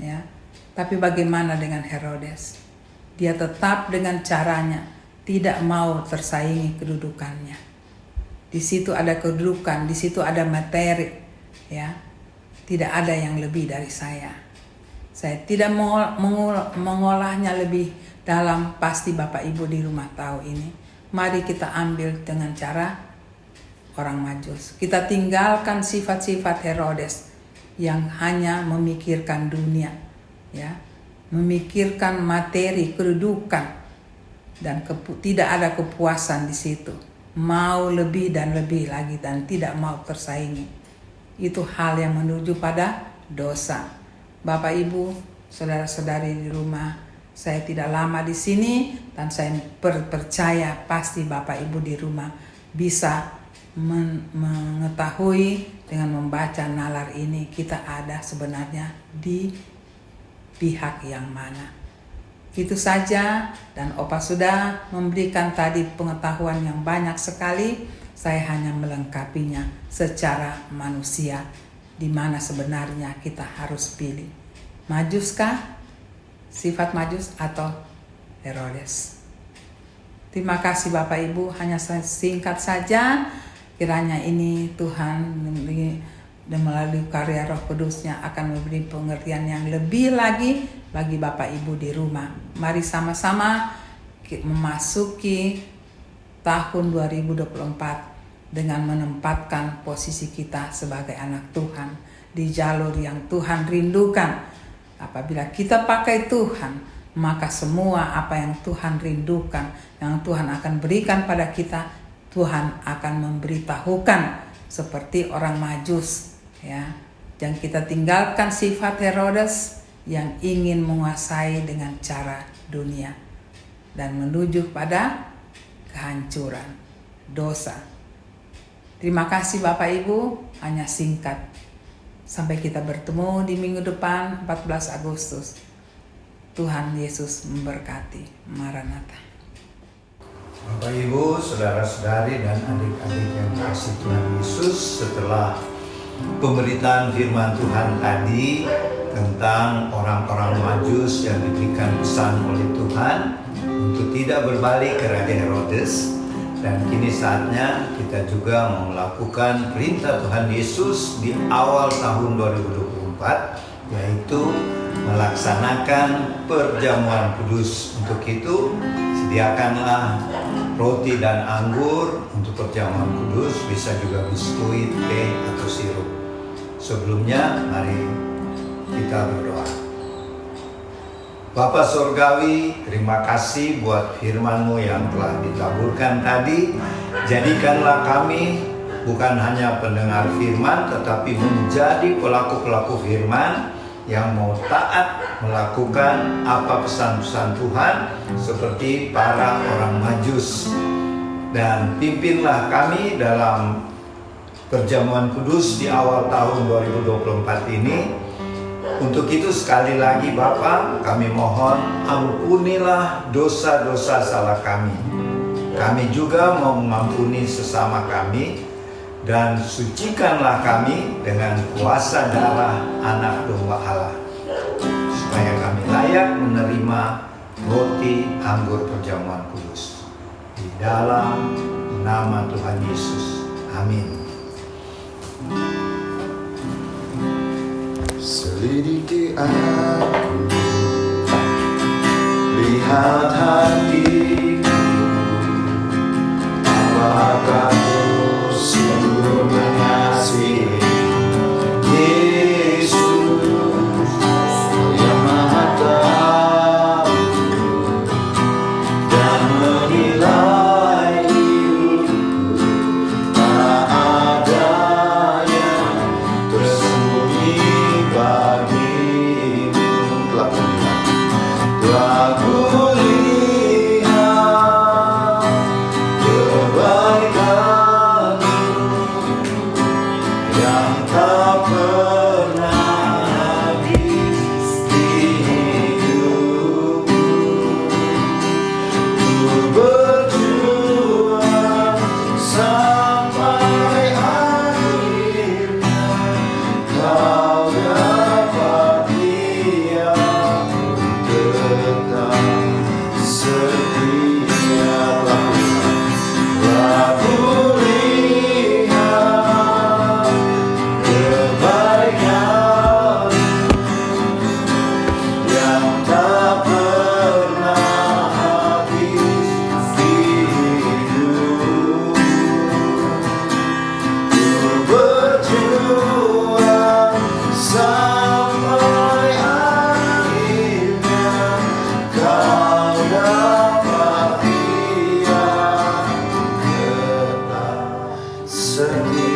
S4: Ya. Tapi bagaimana dengan Herodes? Dia tetap dengan caranya, tidak mau tersaingi kedudukannya. Di situ ada kedudukan, di situ ada materi. Ya. Tidak ada yang lebih dari saya. Saya tidak mengolahnya lebih dalam, pasti Bapak Ibu di rumah tahu ini. Mari kita ambil dengan cara orang Majus. Kita tinggalkan sifat-sifat Herodes yang hanya memikirkan dunia, ya, memikirkan materi, kedudukan, dan tidak ada kepuasan di situ. Mau lebih dan lebih lagi dan tidak mau tersaingi. Itu hal yang menuju pada dosa. Bapak Ibu, saudara-saudari di rumah, saya tidak lama di sini dan saya percaya pasti Bapak Ibu di rumah bisa mengetahui dengan membaca nalar ini kita ada sebenarnya di pihak yang mana. Itu saja, dan Opa sudah memberikan tadi pengetahuan yang banyak sekali. Saya hanya melengkapinya secara manusia, di mana sebenarnya kita harus pilih. Majuskah? Sifat Majus atau Herodes? Terima kasih Bapak Ibu, hanya singkat saja. Kiranya ini Tuhan melalui karya Roh Kudusnya akan memberi pengertian yang lebih lagi bagi Bapak Ibu di rumah. Mari sama-sama memasuki tahun 2024 dengan menempatkan posisi kita sebagai anak Tuhan di jalur yang Tuhan rindukan. Apabila kita pakai Tuhan, maka semua apa yang Tuhan rindukan, yang Tuhan akan berikan pada kita, Tuhan akan memberitahukan seperti orang Majus, ya. Yang kita tinggalkan sifat Herodes yang ingin menguasai dengan cara dunia dan menuju pada kehancuran, dosa. Terima kasih Bapak Ibu, hanya singkat. Sampai kita bertemu di minggu depan 14 Agustus. Tuhan Yesus memberkati. Maranatha.
S1: Bapak Ibu, saudara-saudari dan adik-adik yang dikasihi Tuhan Yesus, setelah pemberitaan firman Tuhan tadi tentang orang-orang Majus yang diberikan pesan oleh Tuhan untuk tidak berbalik ke Raja Herodes, dan kini saatnya kita juga mau melakukan perintah Tuhan Yesus di awal tahun 2024, yaitu melaksanakan perjamuan kudus. Untuk itu, sediakanlah roti dan anggur untuk perjamuan kudus, bisa juga biskuit, teh, atau sirup. Sebelumnya, mari kita berdoa. Bapa Surgawi, terima kasih buat firman-Mu yang telah ditaburkan tadi. Jadikanlah kami bukan hanya pendengar firman, tetapi menjadi pelaku-pelaku firman yang mau taat melakukan apa pesan-pesan Tuhan seperti para orang Majus. Dan pimpinlah kami dalam perjamuan kudus di awal tahun 2024 ini. Untuk itu sekali lagi Bapa, kami mohon ampunilah dosa-dosa salah kami. Kami juga mau mengampuni sesama kami, dan sucikanlah kami dengan kuasa darah anak domba Allah, supaya kami layak layak menerima roti anggur perjamuan kudus. Di dalam nama Tuhan Yesus. Amin.
S2: Selidiki aku, lihat hatiku, apakah ku sungguh mengasihi Yesus yang Maha Tahu dan menilai hidupku. Tak ada yang tersembunyi bagimu. Telah kulihat kebaikan-Mu yang tak pernah habis di hidupku. Ku berjuang sampai akhirnya Kau dapati aku tetap setia. Telah kulihat kebaikan yang tak pernah habis di hidupku. Ku berjuang sampai akhirnya Kau dapati aku tetap setia.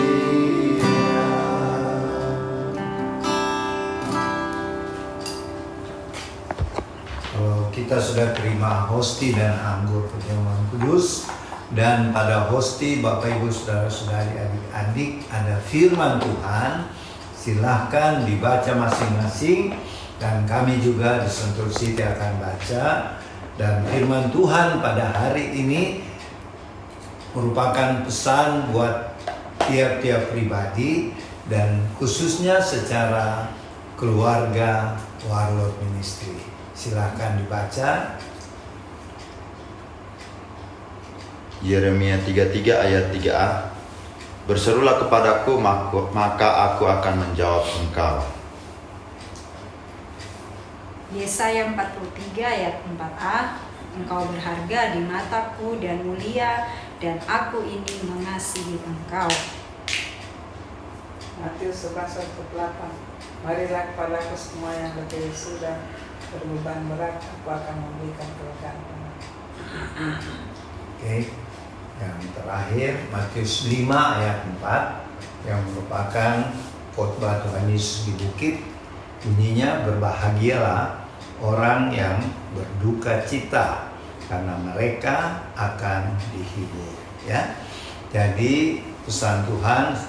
S1: Kalau kita sudah terima hosti dan anggur perjamuan kudus, dan pada hosti Bapak Ibu Saudara-saudari adik-adik ada firman Tuhan, silahkan dibaca masing-masing, dan kami juga di Sentul City akan baca. Dan firman Tuhan pada hari ini merupakan pesan buat tiap-tiap pribadi dan khususnya secara keluarga Warlord Ministry. Silahkan dibaca.
S5: Yeremia 33 ayat 3a. Berserulah kepadaku, maka aku akan menjawab engkau.
S3: Yesaya 43 ayat 4a. Engkau berharga di mataku dan mulia, dan aku ini mengasihi engkau.
S4: Matius 11:1-8. Marilah kepadaku semua yang letih sudah berbeban berat, aku akan memberikan kelegaan.
S1: Oke. Yang terakhir Matius 5 ayat 4 yang merupakan khotbah Tuhan Yesus di bukit. Bunyinya, berbahagialah orang yang berduka cita karena mereka akan dihibur, ya. Jadi pesan Tuhan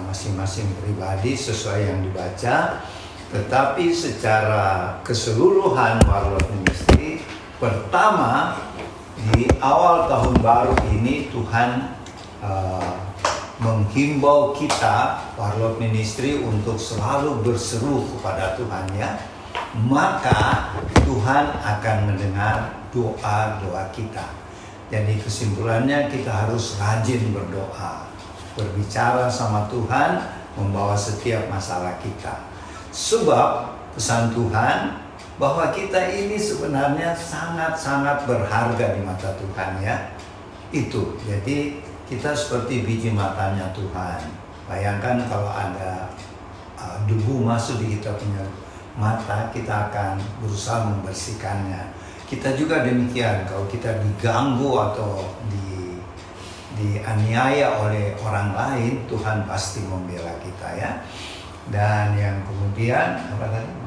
S1: masing-masing pribadi sesuai yang dibaca, tetapi secara keseluruhan Warlord Ministry, pertama di awal tahun baru ini Tuhan menghimbau kita Warlord Ministry untuk selalu berseru kepada Tuhan, ya. Maka Tuhan akan mendengar doa-doa kita. Jadi kesimpulannya kita harus rajin berdoa, berbicara sama Tuhan, membawa setiap masalah kita. Sebab pesan Tuhan bahwa kita ini sebenarnya sangat-sangat berharga di mata Tuhan, ya. Itu. Jadi kita seperti biji matanya Tuhan. Bayangkan kalau ada debu masuk di kita punya mata, kita akan berusaha membersihkannya. Kita juga demikian, kalau kita diganggu atau dianiaya oleh orang lain, Tuhan pasti membela kita, ya. Dan yang kemudian apa tadi?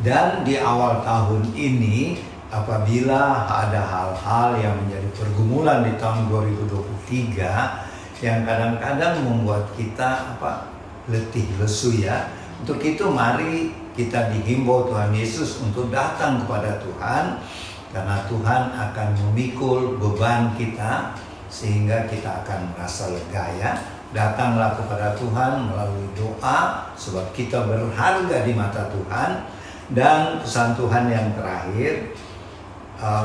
S1: Dan di awal tahun ini, apabila ada hal-hal yang menjadi pergumulan di tahun 2023 yang kadang-kadang membuat kita letih lesu, ya. Untuk itu mari kita dihimbau Tuhan Yesus untuk datang kepada Tuhan, karena Tuhan akan memikul beban kita sehingga kita akan merasa lega ya. Datanglah kepada Tuhan melalui doa, sebab kita berharga di mata Tuhan. Dan pesan Tuhan yang terakhir,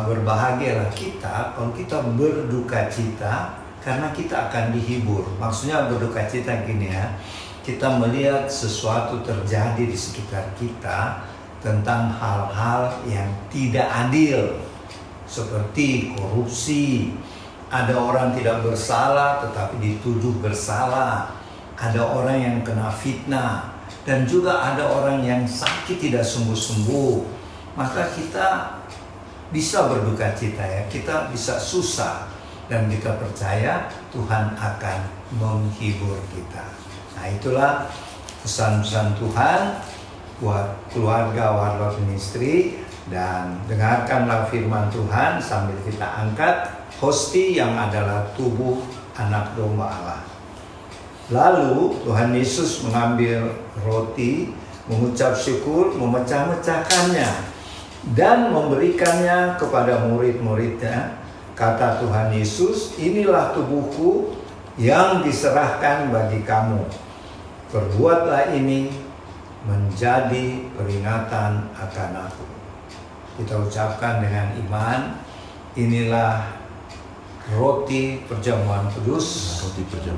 S1: berbahagialah kita kalau kita berduka cita, karena kita akan dihibur. Maksudnya berduka cita gini ya, kita melihat sesuatu terjadi di sekitar kita tentang hal-hal yang tidak adil, seperti korupsi. Ada orang tidak bersalah tetapi dituduh bersalah. Ada orang yang kena fitnah, dan juga ada orang yang sakit tidak sembuh-sembuh. Maka kita bisa berduka cita ya, kita bisa susah, dan kita percaya Tuhan akan menghibur kita. Nah, itulah pesan-pesan Tuhan buat keluarga Warlord Ministry. Dan dengarkanlah firman Tuhan sambil kita angkat hosti yang adalah tubuh anak domba Allah. Lalu Tuhan Yesus mengambil roti, mengucap syukur, memecah-mecahkannya, dan memberikannya kepada murid-muridnya. Kata Tuhan Yesus, inilah tubuhku yang diserahkan bagi kamu. Perbuatlah ini menjadi peringatan akan aku. Kita ucapkan dengan iman, inilah roti perjamuan kudus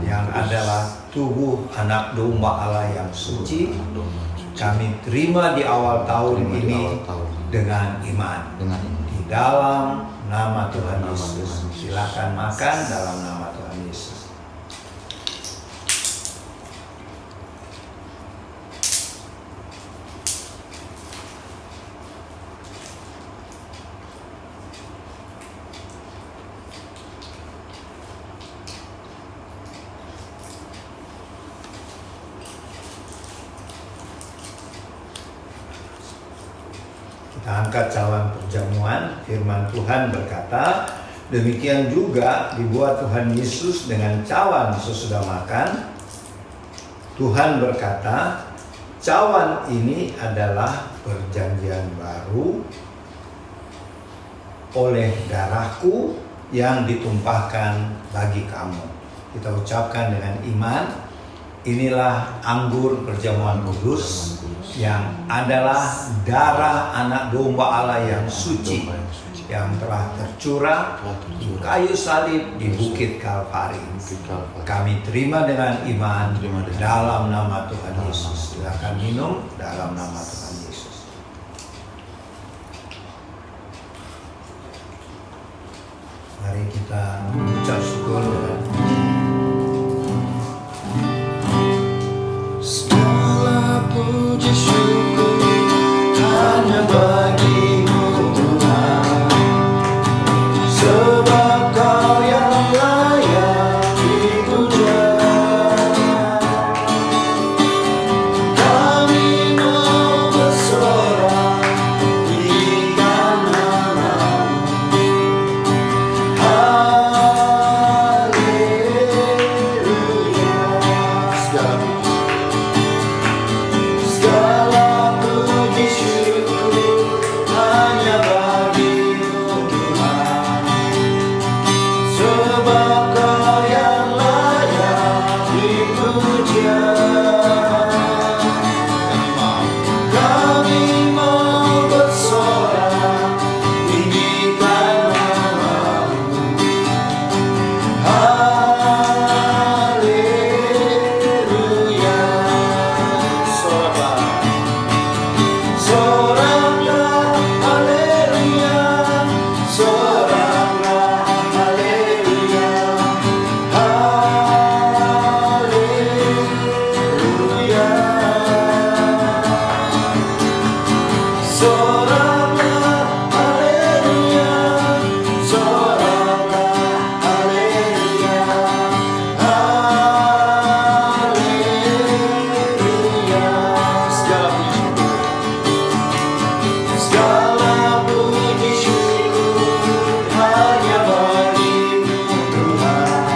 S1: yang adalah tubuh anak domba Allah yang suci. Kami terima di awal tahun ini dengan iman. Di dalam nama Tuhan Yesus. Silakan makan dalam nama Tuhan Yesus. Kita angkat cawan perjamuan. Firman Tuhan berkata, demikian juga dibuat Tuhan Yesus dengan cawan sesudah makan. Tuhan berkata, cawan ini adalah perjanjian baru oleh darahku yang ditumpahkan bagi kamu. Kita ucapkan dengan iman, inilah anggur perjamuan kudus yang adalah darah anak domba Allah yang suci, yang telah tercurah di kayu salib di Bukit Kalvari. Kami terima dengan iman dalam nama Tuhan Yesus. Silakan minum dalam nama Tuhan Yesus. Mari kita ucap syukur dengan
S2: segala puji syukur hanya bagimu Tuhan, sebab Kau yang layak dipuja. Kami mau bersorak tinggikan nama-Mu. Haleluya. Segala puji syukur hanya bagimu Tuhan, sebab Kau yang layak dipuja. Kami mau bersorak tinggikan nama-Mu. Haleluya. Soraklah haleluya, soraklah haleluya, haleluya. Soraklah haleluya, soraklah haleluya, haleluya. Segala puji syukur hanya bagimu Tuhan,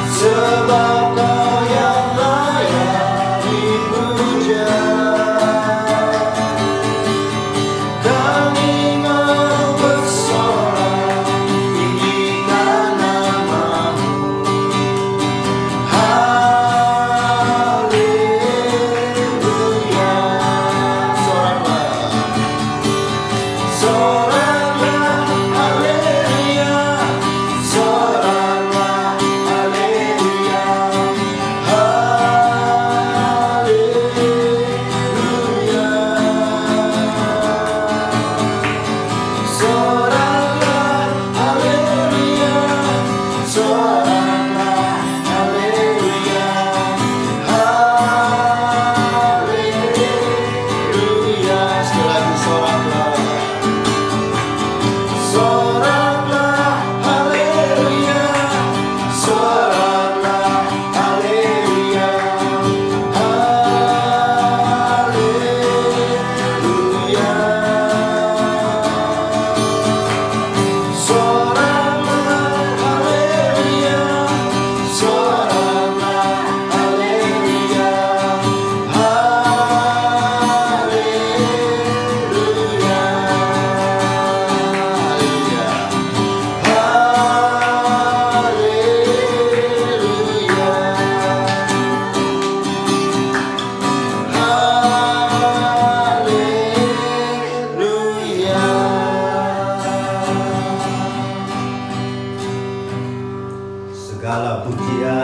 S2: sebab Kau yang layak dipuja. Kami mau bersorak tinggikan nama-Mu.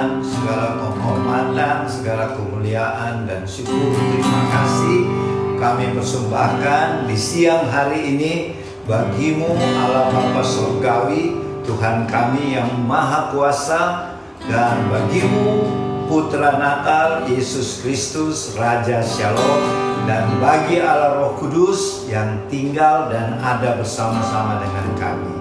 S1: kemuliaan, segala penghormatan, segala kemuliaan dan syukur. Terima kasih kami persembahkan di siang hari ini bagimu Allah Bapa Surgawi, Tuhan kami yang Maha Kuasa, dan bagimu Putra Natal Yesus Kristus Raja Shalom, dan bagi Allah Roh Kudus yang tinggal dan ada bersama-sama dengan kami.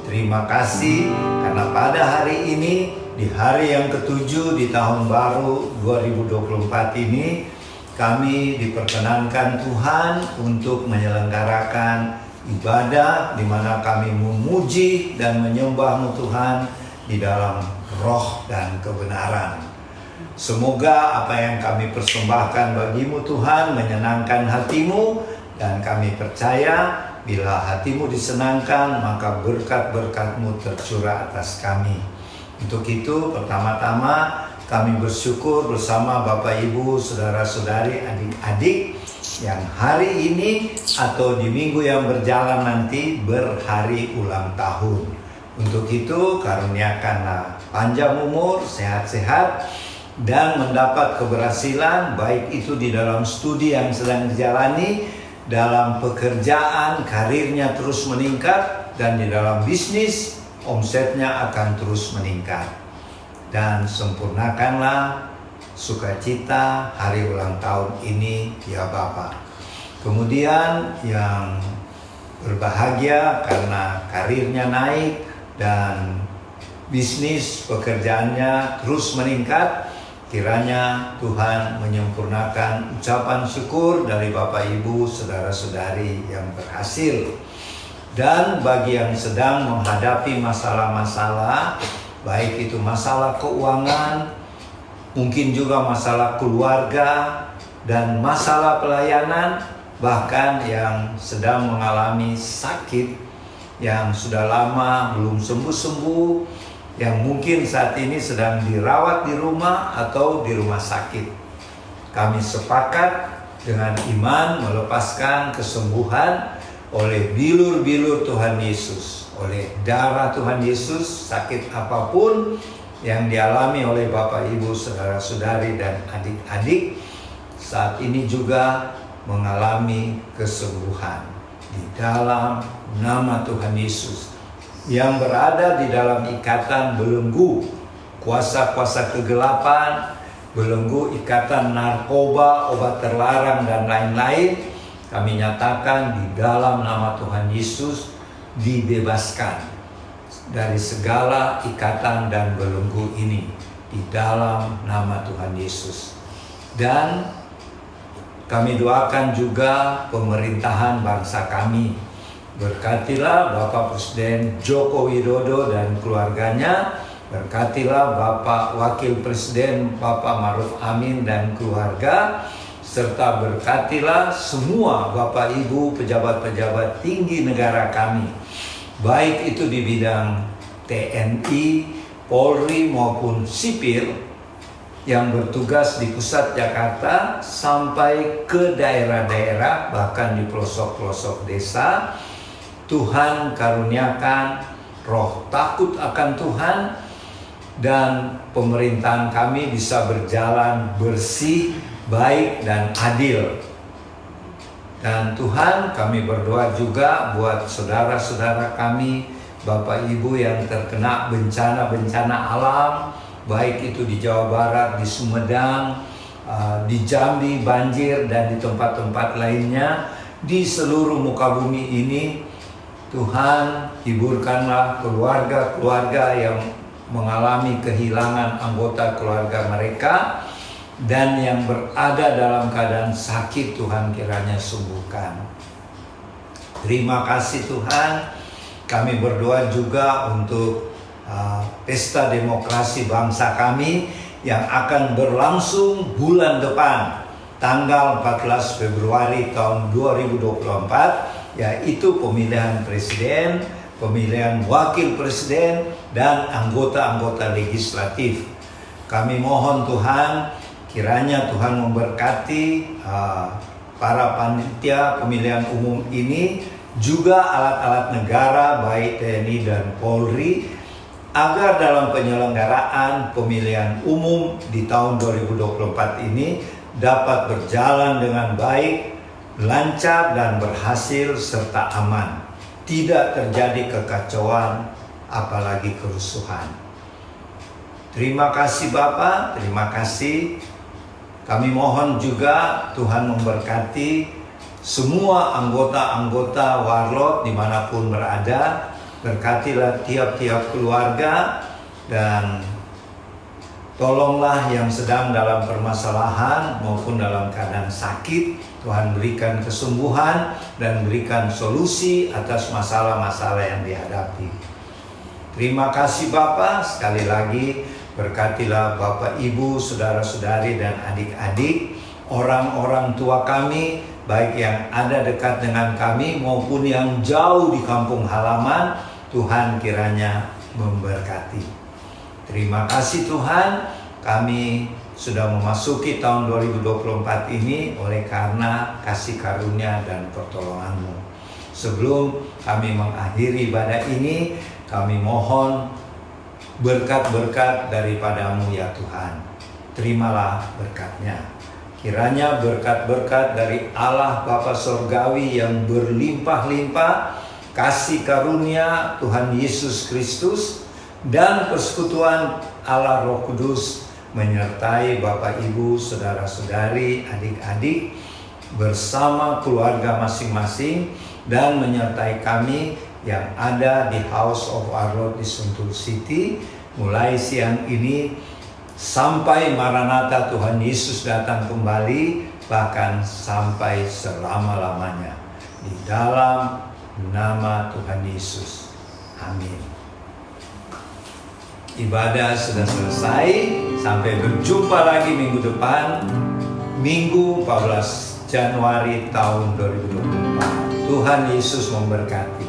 S1: Terima kasih karena pada hari ini, di hari yang ke-7 di tahun baru 2024 ini, kami diperkenankan Tuhan untuk menyelenggarakan ibadah di mana kami memuji dan menyembah-Mu Tuhan di dalam roh dan kebenaran. Semoga apa yang kami persembahkan bagimu Tuhan menyenangkan hatimu, dan kami percaya bila hatimu disenangkan maka berkat-berkat-Mu tercurah atas kami. Untuk itu pertama-tama kami bersyukur bersama Bapak Ibu, Saudara-saudari, adik-adik yang hari ini atau di minggu yang berjalan nanti berhari ulang tahun. Untuk itu karuniakanlah panjang umur, sehat-sehat, dan mendapat keberhasilan baik itu di dalam studi yang sedang dijalani, dalam pekerjaan karirnya terus meningkat, dan di dalam bisnis omsetnya akan terus meningkat. Dan sempurnakanlah sukacita hari ulang tahun ini ya Bapa. Kemudian yang berbahagia karena karirnya naik dan bisnis pekerjaannya terus meningkat, kiranya Tuhan menyempurnakan ucapan syukur dari Bapak Ibu, Saudara-saudari yang berhasil. Dan bagi yang sedang menghadapi masalah-masalah, baik itu masalah keuangan, mungkin juga masalah keluarga, dan masalah pelayanan, bahkan yang sedang mengalami sakit, yang sudah lama belum sembuh-sembuh, yang mungkin saat ini sedang dirawat di rumah atau di rumah sakit. Kami sepakat dengan iman melepaskan kesembuhan oleh bilur-bilur Tuhan Yesus, oleh darah Tuhan Yesus. Sakit apapun yang dialami oleh Bapak Ibu, Saudara-saudari, dan adik-adik saat ini juga mengalami kesembuhan di dalam nama Tuhan Yesus. Yang berada di dalam ikatan belenggu kuasa-kuasa kegelapan, belenggu ikatan narkoba, obat terlarang, dan lain-lain, kami nyatakan di dalam nama Tuhan Yesus dibebaskan dari segala ikatan dan belenggu ini di dalam nama Tuhan Yesus. Dan kami doakan juga pemerintahan bangsa kami. Berkatilah Bapak Presiden Joko Widodo dan keluarganya. Berkatilah Bapak Wakil Presiden Bapak Ma'ruf Amin dan keluarga. Serta berkatilah semua Bapak Ibu pejabat-pejabat tinggi negara kami, baik itu di bidang TNI, Polri maupun sipil, yang bertugas di pusat Jakarta sampai ke daerah-daerah, bahkan di pelosok-pelosok desa. Tuhan karuniakan roh takut akan Tuhan, dan pemerintahan kami bisa berjalan bersih, baik, dan adil. Dan Tuhan, kami berdoa juga buat saudara-saudara kami, Bapak Ibu yang terkena bencana-bencana alam, baik itu di Jawa Barat, di Sumedang, di Jambi banjir, dan di tempat-tempat lainnya di seluruh muka bumi ini. Tuhan, hiburkanlah keluarga-keluarga yang mengalami kehilangan anggota keluarga mereka, dan yang berada dalam keadaan sakit, Tuhan kiranya sembuhkan. Terima kasih Tuhan. Kami berdoa juga untuk pesta demokrasi bangsa kami yang akan berlangsung bulan depan, tanggal 14 Februari tahun 2024, yaitu pemilihan presiden, pemilihan wakil presiden, dan anggota-anggota legislatif. Kami mohon Tuhan, kiranya Tuhan memberkati para panitia pemilihan umum ini, juga alat-alat negara baik TNI dan Polri, agar dalam penyelenggaraan pemilihan umum di tahun 2024 ini dapat berjalan dengan baik, lancar dan berhasil serta aman. Tidak terjadi kekacauan, apalagi kerusuhan. Terima kasih Bapa, terima kasih. Kami mohon juga Tuhan memberkati semua anggota-anggota Warlot dimanapun berada. Berkatilah tiap-tiap keluarga dan tolonglah yang sedang dalam permasalahan maupun dalam keadaan sakit. Tuhan berikan kesembuhan dan berikan solusi atas masalah-masalah yang dihadapi. Terima kasih Bapa, sekali lagi berkatilah Bapak Ibu, saudara-saudari dan adik-adik, orang-orang tua kami, baik yang ada dekat dengan kami maupun yang jauh di kampung halaman. Tuhan kiranya memberkati. Terima kasih Tuhan, kami sudah memasuki tahun 2024 ini oleh karena kasih karunia dan pertolongan-Mu. Sebelum kami mengakhiri ibadah ini, kami mohon berkat-berkat daripada-Mu ya Tuhan. Terimalah berkat-Nya. Kiranya berkat-berkat dari Allah Bapa Sorgawi yang berlimpah-limpah, kasih karunia Tuhan Yesus Kristus, dan persekutuan Allah Roh Kudus menyertai Bapak Ibu, saudara-saudari, adik-adik bersama keluarga masing-masing, dan menyertai kami yang ada di House of Warlot di Sentul City mulai siang ini sampai Maranatha Tuhan Yesus datang kembali, bahkan sampai selama-lamanya. Di dalam nama Tuhan Yesus. Amin. Ibadah sudah selesai. Sampai berjumpa lagi minggu depan, Minggu 14 Januari tahun 2024. Tuhan Yesus memberkati.